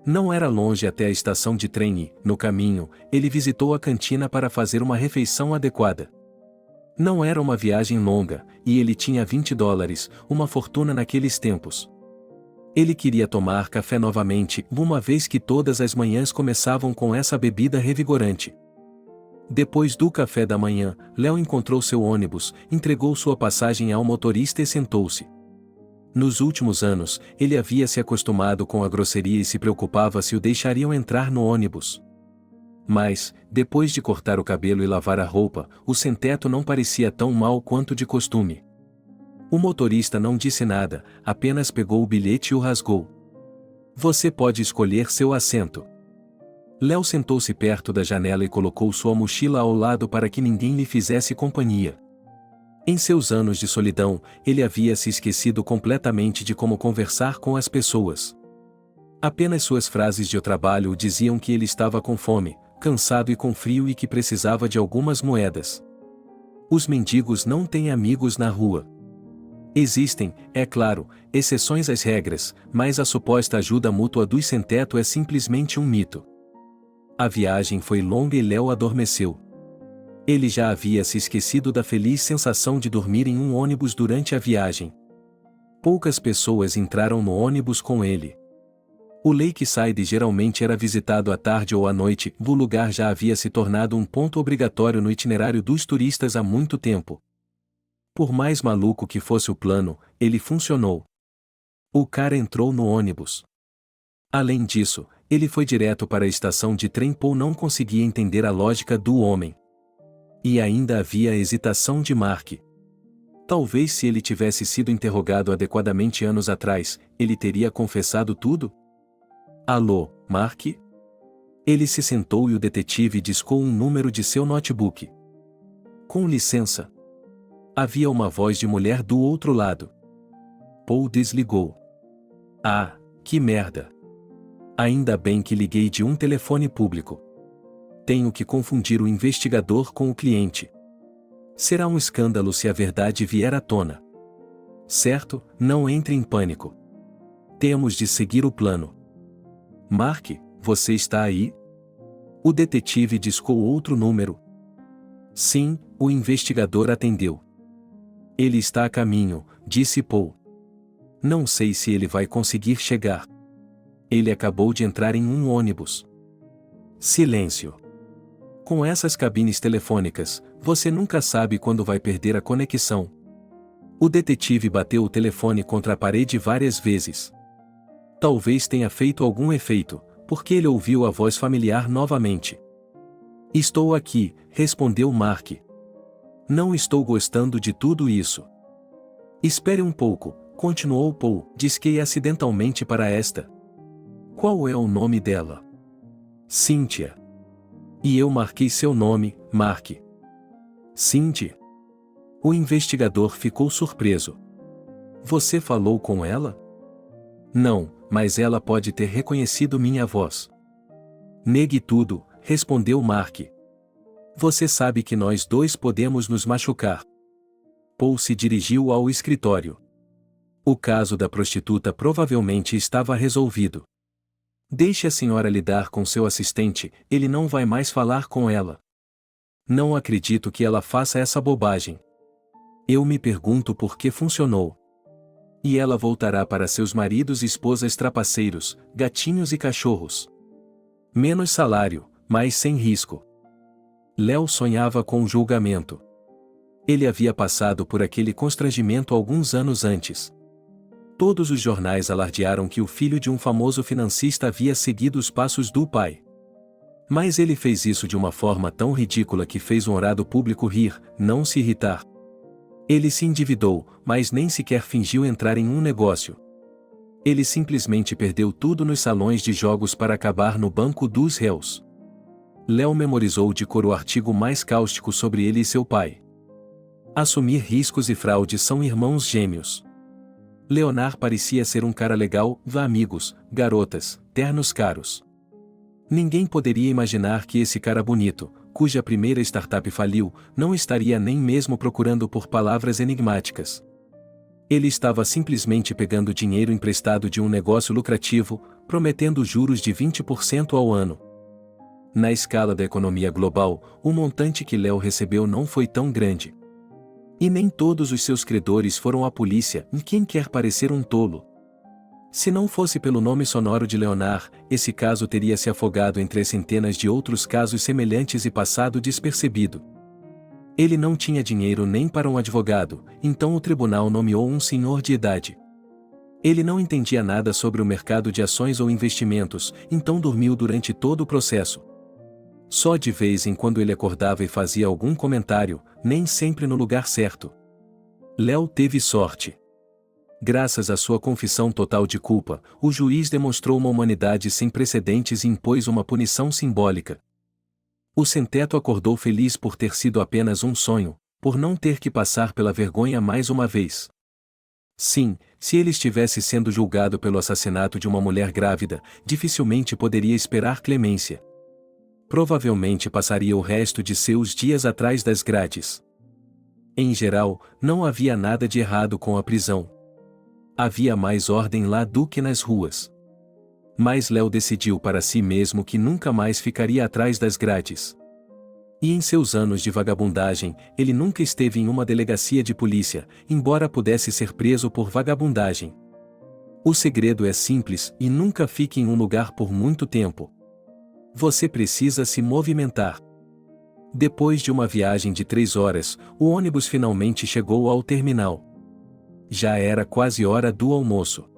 [SPEAKER 1] Não era longe até a estação de trem e, no caminho, ele visitou a cantina para fazer uma refeição adequada. Não era uma viagem longa, e ele tinha $20, uma fortuna naqueles tempos. Ele queria tomar café novamente, uma vez que todas as manhãs começavam com essa bebida revigorante. Depois do café da manhã, Léo encontrou seu ônibus, entregou sua passagem ao motorista e sentou-se. Nos últimos anos, ele havia se acostumado com a grosseria e se preocupava se o deixariam entrar no ônibus. Mas, depois de cortar o cabelo e lavar a roupa, o sem-teto não parecia tão mal quanto de costume. O motorista não disse nada, apenas pegou o bilhete e o rasgou. Você pode escolher seu assento. Léo sentou-se perto da janela e colocou sua mochila ao lado para que ninguém lhe fizesse companhia. Em seus anos de solidão, ele havia se esquecido completamente de como conversar com as pessoas. Apenas suas frases de trabalho diziam que ele estava com fome, cansado e com frio e que precisava de algumas moedas. Os mendigos não têm amigos na rua. Existem, é claro, exceções às regras, mas a suposta ajuda mútua dos sem-teto é simplesmente um mito. A viagem foi longa e Léo adormeceu. Ele já havia se esquecido da feliz sensação de dormir em um ônibus durante a viagem. Poucas pessoas entraram no ônibus com ele. O Lakeside geralmente era visitado à tarde ou à noite, o lugar já havia se tornado um ponto obrigatório no itinerário dos turistas há muito tempo. Por mais maluco que fosse o plano, ele funcionou. O cara entrou no ônibus. Além disso, ele foi direto para a estação de trem. Paul não conseguia entender a lógica do homem. E ainda havia a hesitação de Mark. Talvez se ele tivesse sido interrogado adequadamente anos atrás, ele teria confessado tudo? Alô, Mark? Ele se sentou e o detetive discou um número de seu notebook. Com licença. Havia uma voz de mulher do outro lado. Paul desligou. Ah, que merda. Ainda bem que liguei de um telefone público. Tenho que confundir o investigador com o cliente. Será um escândalo se a verdade vier à tona. Certo, não entre em pânico. Temos de seguir o plano. Mark, você está aí? O detetive discou outro número. Sim, o investigador atendeu. Ele está a caminho, disse Paul. Não sei se ele vai conseguir chegar. Ele acabou de entrar em um ônibus. Silêncio. Com essas cabines telefônicas, você nunca sabe quando vai perder a conexão. O detetive bateu o telefone contra a parede várias vezes. Talvez tenha feito algum efeito, porque ele ouviu a voz familiar novamente. Estou aqui, respondeu Mark. Não estou gostando de tudo isso. Espere um pouco, continuou Paul. Disquei acidentalmente para esta. Qual é o nome dela? Cynthia. E eu marquei seu nome, Mark. Cindy. O investigador ficou surpreso. Você falou com ela? Não, mas ela pode ter reconhecido minha voz. Negue tudo, respondeu Mark. Você sabe que nós dois podemos nos machucar. Paul se dirigiu ao escritório. O caso da prostituta provavelmente estava resolvido. Deixe a senhora lidar com seu assistente, ele não vai mais falar com ela. Não acredito que ela faça essa bobagem. Eu me pergunto por que funcionou. E ela voltará para seus maridos e esposas trapaceiros, gatinhos e cachorros. Menos salário, mas sem risco. Léo sonhava com o julgamento. Ele havia passado por aquele constrangimento alguns anos antes. Todos os jornais alardearam que o filho de um famoso financista havia seguido os passos do pai. Mas ele fez isso de uma forma tão ridícula que fez o honrado público rir, não se irritar. Ele se endividou, mas nem sequer fingiu entrar em um negócio. Ele simplesmente perdeu tudo nos salões de jogos para acabar no banco dos réus. Léo memorizou de cor o artigo mais cáustico sobre ele e seu pai. Assumir riscos e fraude são irmãos gêmeos. Leonard parecia ser um cara legal, amigos, garotas, ternos caros. Ninguém poderia imaginar que esse cara bonito, cuja primeira startup faliu, não estaria nem mesmo procurando por palavras enigmáticas. Ele estava simplesmente pegando dinheiro emprestado de um negócio lucrativo, prometendo juros de 20% ao ano. Na escala da economia global, o montante que Léo recebeu não foi tão grande. E nem todos os seus credores foram à polícia, e quem quer parecer um tolo. Se não fosse pelo nome sonoro de Leonard, esse caso teria se afogado entre as centenas de outros casos semelhantes e passado despercebido. Ele não tinha dinheiro nem para um advogado, então o tribunal nomeou um senhor de idade. Ele não entendia nada sobre o mercado de ações ou investimentos, então dormiu durante todo o processo. Só de vez em quando ele acordava e fazia algum comentário, nem sempre no lugar certo. Léo teve sorte. Graças à sua confissão total de culpa, o juiz demonstrou uma humanidade sem precedentes e impôs uma punição simbólica. O sem-teto acordou feliz por ter sido apenas um sonho, por não ter que passar pela vergonha mais uma vez. Sim, se ele estivesse sendo julgado pelo assassinato de uma mulher grávida, dificilmente poderia esperar clemência. Provavelmente passaria o resto de seus dias atrás das grades. Em geral, não havia nada de errado com a prisão. Havia mais ordem lá do que nas ruas. Mas Léo decidiu para si mesmo que nunca mais ficaria atrás das grades. E em seus anos de vagabundagem, ele nunca esteve em uma delegacia de polícia, embora pudesse ser preso por vagabundagem. O segredo é simples e nunca fique em um lugar por muito tempo. Você precisa se movimentar. Depois de uma viagem de 3 horas, o ônibus finalmente chegou ao terminal. Já era quase hora do almoço.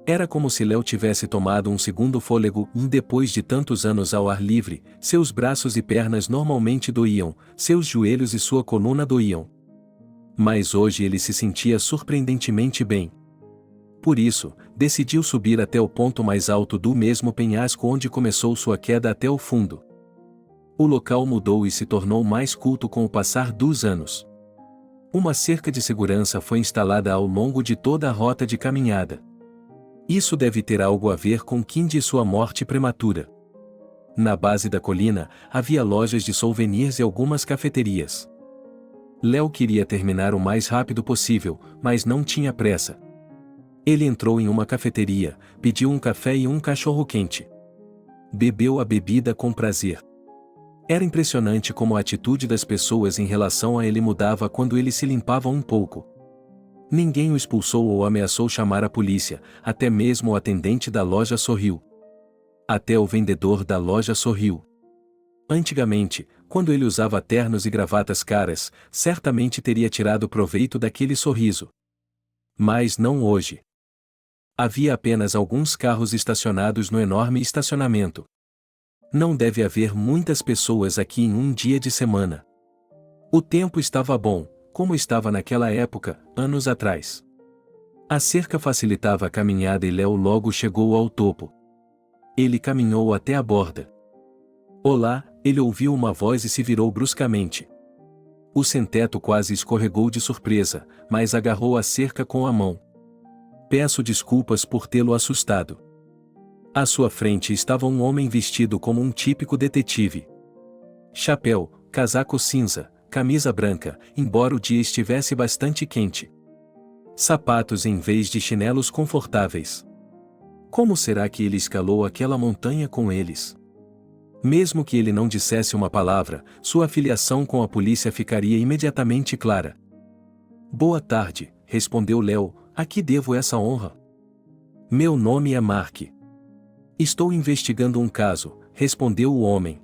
[SPEAKER 1] Era como se Léo tivesse tomado um segundo fôlego e depois de tantos anos ao ar livre, seus braços e pernas normalmente doíam, seus joelhos e sua coluna doíam. Mas hoje ele se sentia surpreendentemente bem. Por isso, decidiu subir até o ponto mais alto do mesmo penhasco onde começou sua queda até o fundo. O local mudou e se tornou mais culto com o passar dos anos. Uma cerca de segurança foi instalada ao longo de toda a rota de caminhada. Isso deve ter algo a ver com Kindy e sua morte prematura. Na base da colina, havia lojas de souvenirs e algumas cafeterias. Léo queria terminar o mais rápido possível, mas não tinha pressa. Ele entrou em uma cafeteria, pediu um café e um cachorro-quente. Bebeu a bebida com prazer. Era impressionante como a atitude das pessoas em relação a ele mudava quando ele se limpava um pouco. Ninguém o expulsou ou ameaçou chamar a polícia, até mesmo o atendente da loja sorriu. Até o vendedor da loja sorriu. Antigamente, quando ele usava ternos e gravatas caras, certamente teria tirado proveito daquele sorriso. Mas não hoje. Havia apenas alguns carros estacionados no enorme estacionamento. Não deve haver muitas pessoas aqui em um dia de semana. O tempo estava bom, como estava naquela época, anos atrás. A cerca facilitava a caminhada e Léo logo chegou ao topo. Ele caminhou até a borda. Olá, ele ouviu uma voz e se virou bruscamente. O sem-teto quase escorregou de surpresa, mas agarrou a cerca com a mão. Peço desculpas por tê-lo assustado. À sua frente estava um homem vestido como um típico detetive. Chapéu, casaco cinza, camisa branca, embora o dia estivesse bastante quente. Sapatos em vez de chinelos confortáveis. Como será que ele escalou aquela montanha com eles? Mesmo que ele não dissesse uma palavra, sua filiação com a polícia ficaria imediatamente clara. Boa tarde, respondeu Léo, a que devo essa honra? Meu nome é Mark. Estou investigando um caso, respondeu o homem.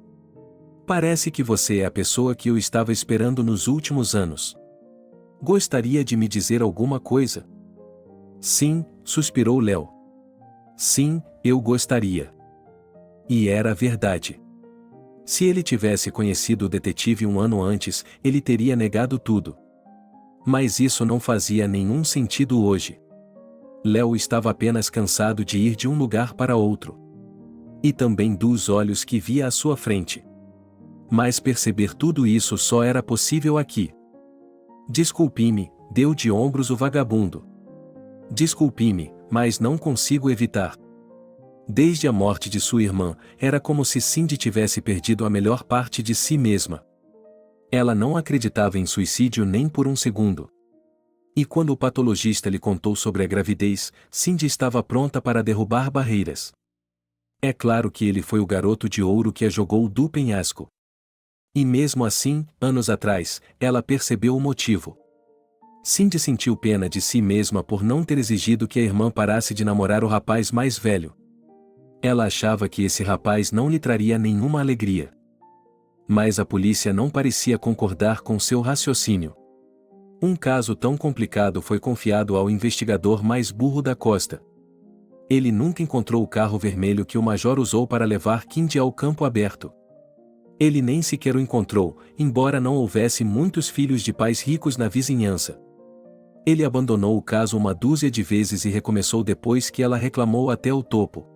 [SPEAKER 1] Parece que você é a pessoa que eu estava esperando nos últimos anos. Gostaria de me dizer alguma coisa? Sim, suspirou Léo. Sim, eu gostaria. E era verdade. Se ele tivesse conhecido o detetive um ano antes, ele teria negado tudo. Mas isso não fazia nenhum sentido hoje. Léo estava apenas cansado de ir de um lugar para outro. E também dos olhos que via à sua frente. Mas perceber tudo isso só era possível aqui. Desculpe-me, deu de ombros o vagabundo. Desculpe-me, mas não consigo evitar. Desde a morte de sua irmã, era como se Cindy tivesse perdido a melhor parte de si mesma. Ela não acreditava em suicídio nem por um segundo. E quando o patologista lhe contou sobre a gravidez, Cindy estava pronta para derrubar barreiras. É claro que ele foi o garoto de ouro que a jogou do penhasco. E mesmo assim, anos atrás, ela percebeu o motivo. Cindy sentiu pena de si mesma por não ter exigido que a irmã parasse de namorar o rapaz mais velho. Ela achava que esse rapaz não lhe traria nenhuma alegria. Mas a polícia não parecia concordar com seu raciocínio. Um caso tão complicado foi confiado ao investigador mais burro da costa. Ele nunca encontrou o carro vermelho que o major usou para levar Cindy ao campo aberto. Ele nem sequer o encontrou, embora não houvesse muitos filhos de pais ricos na vizinhança. Ele abandonou o caso uma dúzia de vezes e recomeçou depois que ela reclamou até o topo.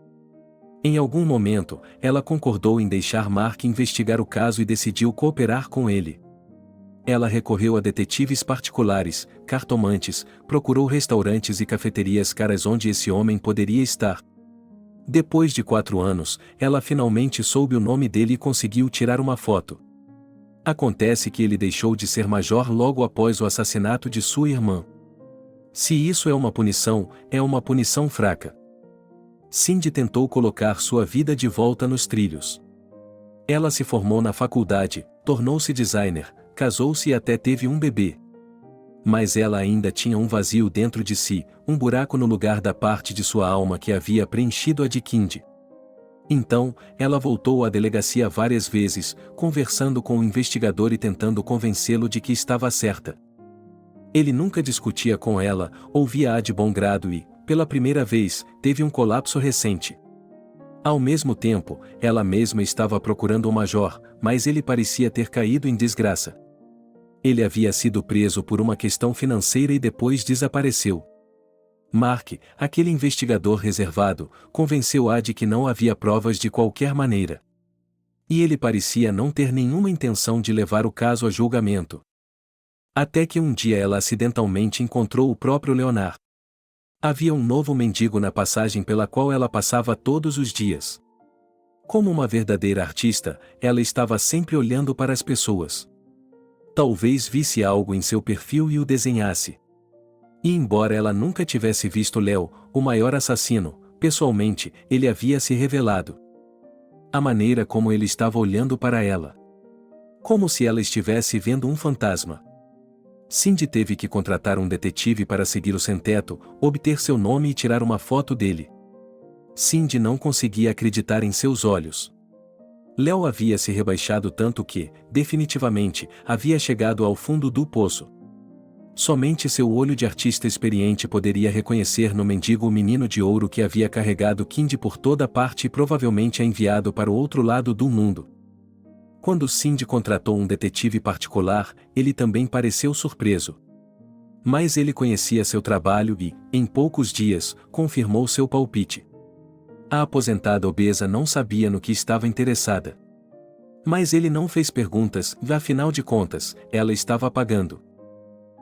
[SPEAKER 1] Em algum momento, ela concordou em deixar Mark investigar o caso e decidiu cooperar com ele. Ela recorreu a detetives particulares, cartomantes, procurou restaurantes e cafeterias caras onde esse homem poderia estar. Depois de 4 anos, ela finalmente soube o nome dele e conseguiu tirar uma foto. Acontece que ele deixou de ser major logo após o assassinato de sua irmã. Se isso é uma punição fraca. Cindy tentou colocar sua vida de volta nos trilhos. Ela se formou na faculdade, tornou-se designer, casou-se e até teve um bebê. Mas ela ainda tinha um vazio dentro de si, um buraco no lugar da parte de sua alma que havia preenchido a de Cindy. Então, ela voltou à delegacia várias vezes, conversando com o investigador e tentando convencê-lo de que estava certa. Ele nunca discutia com ela, ouvia-a de bom grado e, pela primeira vez, teve um colapso recente. Ao mesmo tempo, ela mesma estava procurando o major, mas ele parecia ter caído em desgraça. Ele havia sido preso por uma questão financeira e depois desapareceu. Mark, aquele investigador reservado, convenceu-a de que não havia provas de qualquer maneira. E ele parecia não ter nenhuma intenção de levar o caso a julgamento. Até que um dia ela acidentalmente encontrou o próprio Leonard. Havia um novo mendigo na passagem pela qual ela passava todos os dias. Como uma verdadeira artista, ela estava sempre olhando para as pessoas. Talvez visse algo em seu perfil e o desenhasse. E embora ela nunca tivesse visto Léo, o maior assassino, pessoalmente, ele havia se revelado. A maneira como ele estava olhando para ela. Como se ela estivesse vendo um fantasma. Cindy teve que contratar um detetive para seguir o sem-teto, obter seu nome e tirar uma foto dele. Cindy não conseguia acreditar em seus olhos. Léo havia se rebaixado tanto que, definitivamente, havia chegado ao fundo do poço. Somente seu olho de artista experiente poderia reconhecer no mendigo o menino de ouro que havia carregado Cindy por toda parte e provavelmente a enviado para o outro lado do mundo. Quando Cindy contratou um detetive particular, ele também pareceu surpreso. Mas ele conhecia seu trabalho e, em poucos dias, confirmou seu palpite. A aposentada obesa não sabia no que estava interessada. Mas ele não fez perguntas, e afinal de contas, ela estava pagando.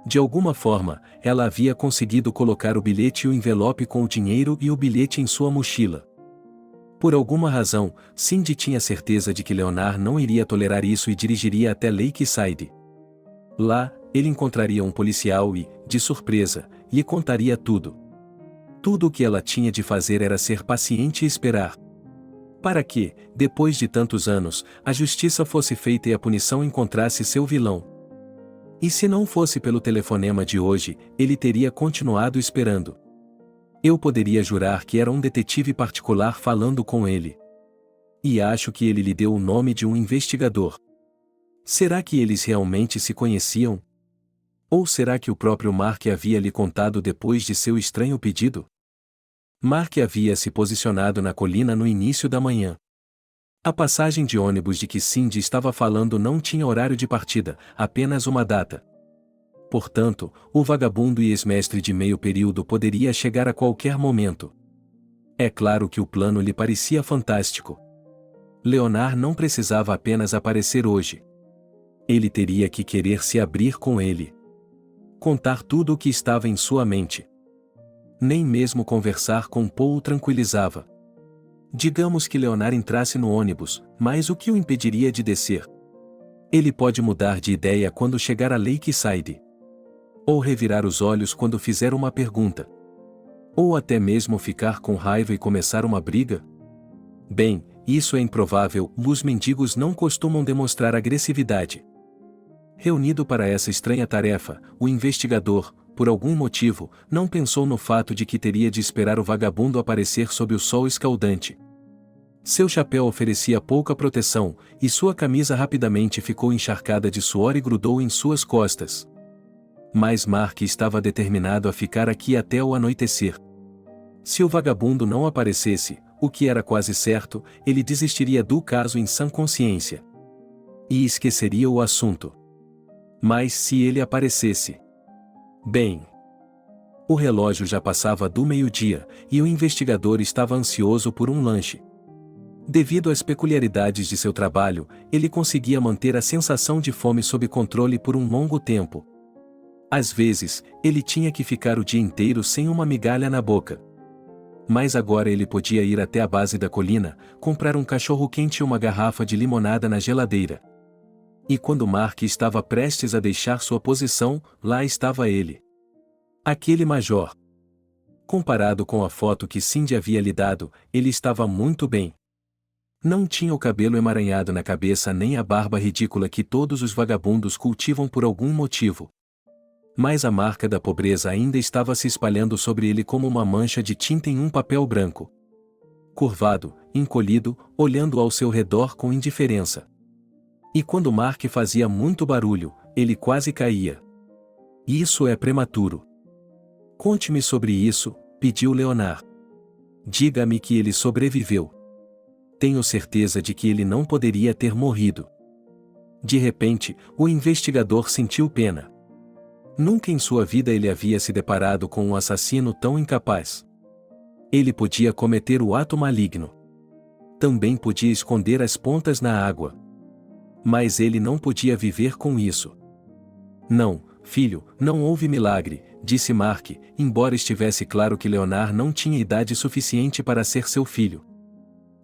[SPEAKER 1] De alguma forma, ela havia conseguido colocar o bilhete e o envelope com o dinheiro e o bilhete em sua mochila. Por alguma razão, Cindy tinha certeza de que Leonard não iria tolerar isso e dirigiria até Lakeside. Lá, ele encontraria um policial e, de surpresa, lhe contaria tudo. Tudo o que ela tinha de fazer era ser paciente e esperar. Para que, depois de tantos anos, a justiça fosse feita e a punição encontrasse seu vilão. E se não fosse pelo telefonema de hoje, ele teria continuado esperando. Eu poderia jurar que era um detetive particular falando com ele. E acho que ele lhe deu o nome de um investigador. Será que eles realmente se conheciam? Ou será que o próprio Mark havia lhe contado depois de seu estranho pedido? Mark havia se posicionado na colina no início da manhã. A passagem de ônibus de que Cindy estava falando não tinha horário de partida, apenas uma data. Portanto, o vagabundo e ex-mestre de meio período poderia chegar a qualquer momento. É claro que o plano lhe parecia fantástico. Leonard não precisava apenas aparecer hoje. Ele teria que querer se abrir com ele. Contar tudo o que estava em sua mente. Nem mesmo conversar com Paul o tranquilizava. Digamos que Leonard entrasse no ônibus, mas o que o impediria de descer? Ele pode mudar de ideia quando chegar a Lakeside. Ou revirar os olhos quando fizer uma pergunta. Ou até mesmo ficar com raiva e começar uma briga? Bem, isso é improvável, os mendigos não costumam demonstrar agressividade. Reunido para essa estranha tarefa, o investigador, por algum motivo, não pensou no fato de que teria de esperar o vagabundo aparecer sob o sol escaldante. Seu chapéu oferecia pouca proteção, e sua camisa rapidamente ficou encharcada de suor e grudou em suas costas. Mas Mark estava determinado a ficar aqui até o anoitecer. Se o vagabundo não aparecesse, o que era quase certo, ele desistiria do caso em sã consciência. E esqueceria o assunto. Mas se ele aparecesse... Bem... O relógio já passava do meio-dia, e o investigador estava ansioso por um lanche. Devido às peculiaridades de seu trabalho, ele conseguia manter a sensação de fome sob controle por um longo tempo. Às vezes, ele tinha que ficar o dia inteiro sem uma migalha na boca. Mas agora ele podia ir até a base da colina, comprar um cachorro-quente e uma garrafa de limonada na geladeira. E quando Mark estava prestes a deixar sua posição, lá estava ele. Aquele major. Comparado com a foto que Cindy havia lhe dado, ele estava muito bem. Não tinha o cabelo emaranhado na cabeça nem a barba ridícula que todos os vagabundos cultivam por algum motivo. Mas a marca da pobreza ainda estava se espalhando sobre ele como uma mancha de tinta em um papel branco. Curvado, encolhido, olhando ao seu redor com indiferença. E quando Mark fazia muito barulho, ele quase caía. Isso é prematuro. Conte-me sobre isso, pediu Leonard. Diga-me que ele sobreviveu. Tenho certeza de que ele não poderia ter morrido. De repente, o investigador sentiu pena. Nunca em sua vida ele havia se deparado com um assassino tão incapaz. Ele podia cometer o ato maligno. Também podia esconder as pontas na água. Mas ele não podia viver com isso. Não, filho, não houve milagre, disse Mark, embora estivesse claro que Leonard não tinha idade suficiente para ser seu filho.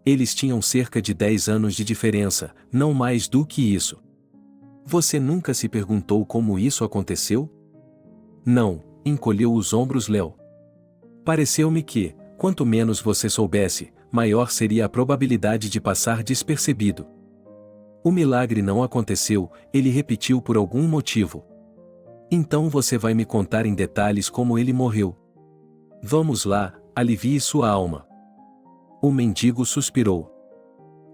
[SPEAKER 1] Eles tinham cerca de 10 anos de diferença, não mais do que isso. Você nunca se perguntou como isso aconteceu? Não, encolheu os ombros Léo. Pareceu-me que, quanto menos você soubesse, maior seria a probabilidade de passar despercebido. O milagre não aconteceu, ele repetiu por algum motivo. Então você vai me contar em detalhes como ele morreu. Vamos lá, alivie sua alma. O mendigo suspirou.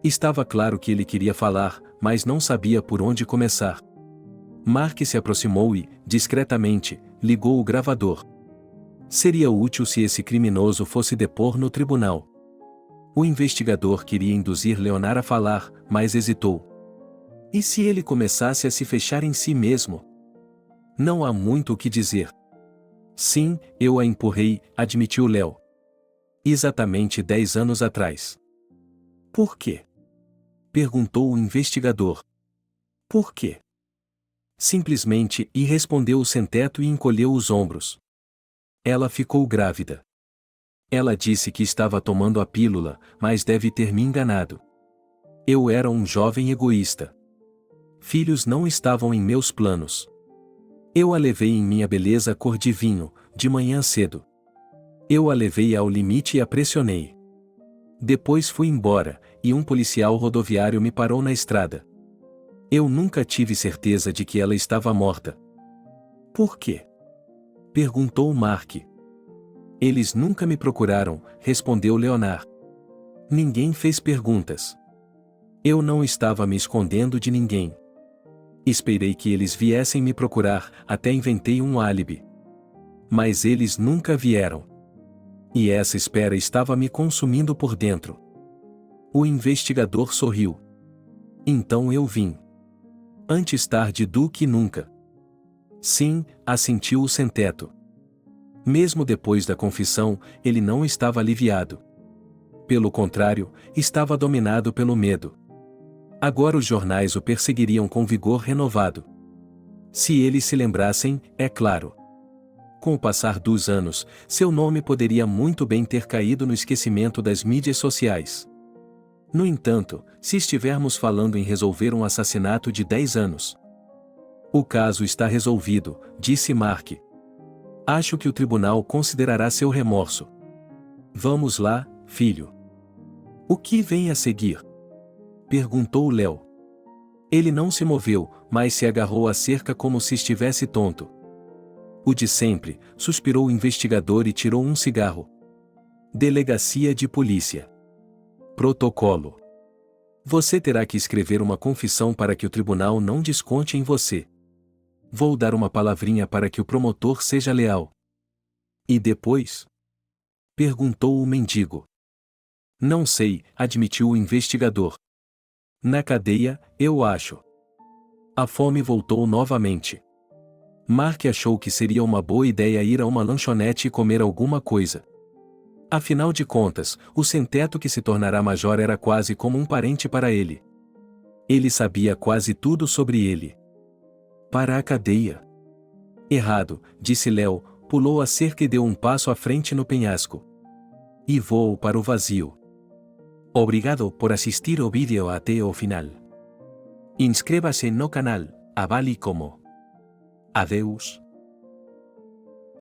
[SPEAKER 1] Estava claro que ele queria falar, mas não sabia por onde começar. Mark se aproximou e, discretamente, ligou o gravador. Seria útil se esse criminoso fosse depor no tribunal. O investigador queria induzir Leonard a falar, mas hesitou. E se ele começasse a se fechar em si mesmo? Não há muito o que dizer. Sim, eu a empurrei, admitiu Léo. Exatamente 10 anos atrás. Por quê? Perguntou o investigador. Por quê? Simplesmente, e respondeu o sem-teto e encolheu os ombros. Ela ficou grávida. Ela disse que estava tomando a pílula, mas deve ter me enganado. Eu era um jovem egoísta. Filhos não estavam em meus planos. Eu a levei em minha beleza cor de vinho, de manhã cedo. Eu a levei ao limite e a pressionei. Depois fui embora, e um policial rodoviário me parou na estrada. Eu nunca tive certeza de que ela estava morta. Por quê? Perguntou Mark. Eles nunca me procuraram, respondeu Leonard. Ninguém fez perguntas. Eu não estava me escondendo de ninguém. Esperei que eles viessem me procurar, até inventei um álibi. Mas eles nunca vieram. E essa espera estava me consumindo por dentro. O investigador sorriu. Então eu vim. Antes tarde do que nunca. Sim, assentiu o sem-teto. Mesmo depois da confissão, ele não estava aliviado. Pelo contrário, estava dominado pelo medo. Agora os jornais o perseguiriam com vigor renovado. Se eles se lembrassem, é claro. Com o passar dos anos, seu nome poderia muito bem ter caído no esquecimento das mídias sociais. No entanto, se estivermos falando em resolver um assassinato de 10 anos. O caso está resolvido, disse Mark. Acho que o tribunal considerará seu remorso. Vamos lá, filho. O que vem a seguir? Perguntou Léo. Ele não se moveu, mas se agarrou à cerca como se estivesse tonto. O de sempre, suspirou o investigador e tirou um cigarro. Delegacia de polícia. Protocolo. Você terá que escrever uma confissão para que o tribunal não desconte em você. Vou dar uma palavrinha para que o promotor seja leal. E depois? Perguntou o mendigo. Não sei, admitiu o investigador. Na cadeia, eu acho. A fome voltou novamente. Mark achou que seria uma boa ideia ir a uma lanchonete e comer alguma coisa. Afinal de contas, o sem-teto que se tornará major era quase como um parente para ele. Ele sabia quase tudo sobre ele. Para a cadeia. Errado, disse Léo, pulou a cerca e deu um passo à frente no penhasco. E voou para o vazio. Obrigado por assistir ao vídeo até o final. Inscreva-se no canal, avale como. Adeus.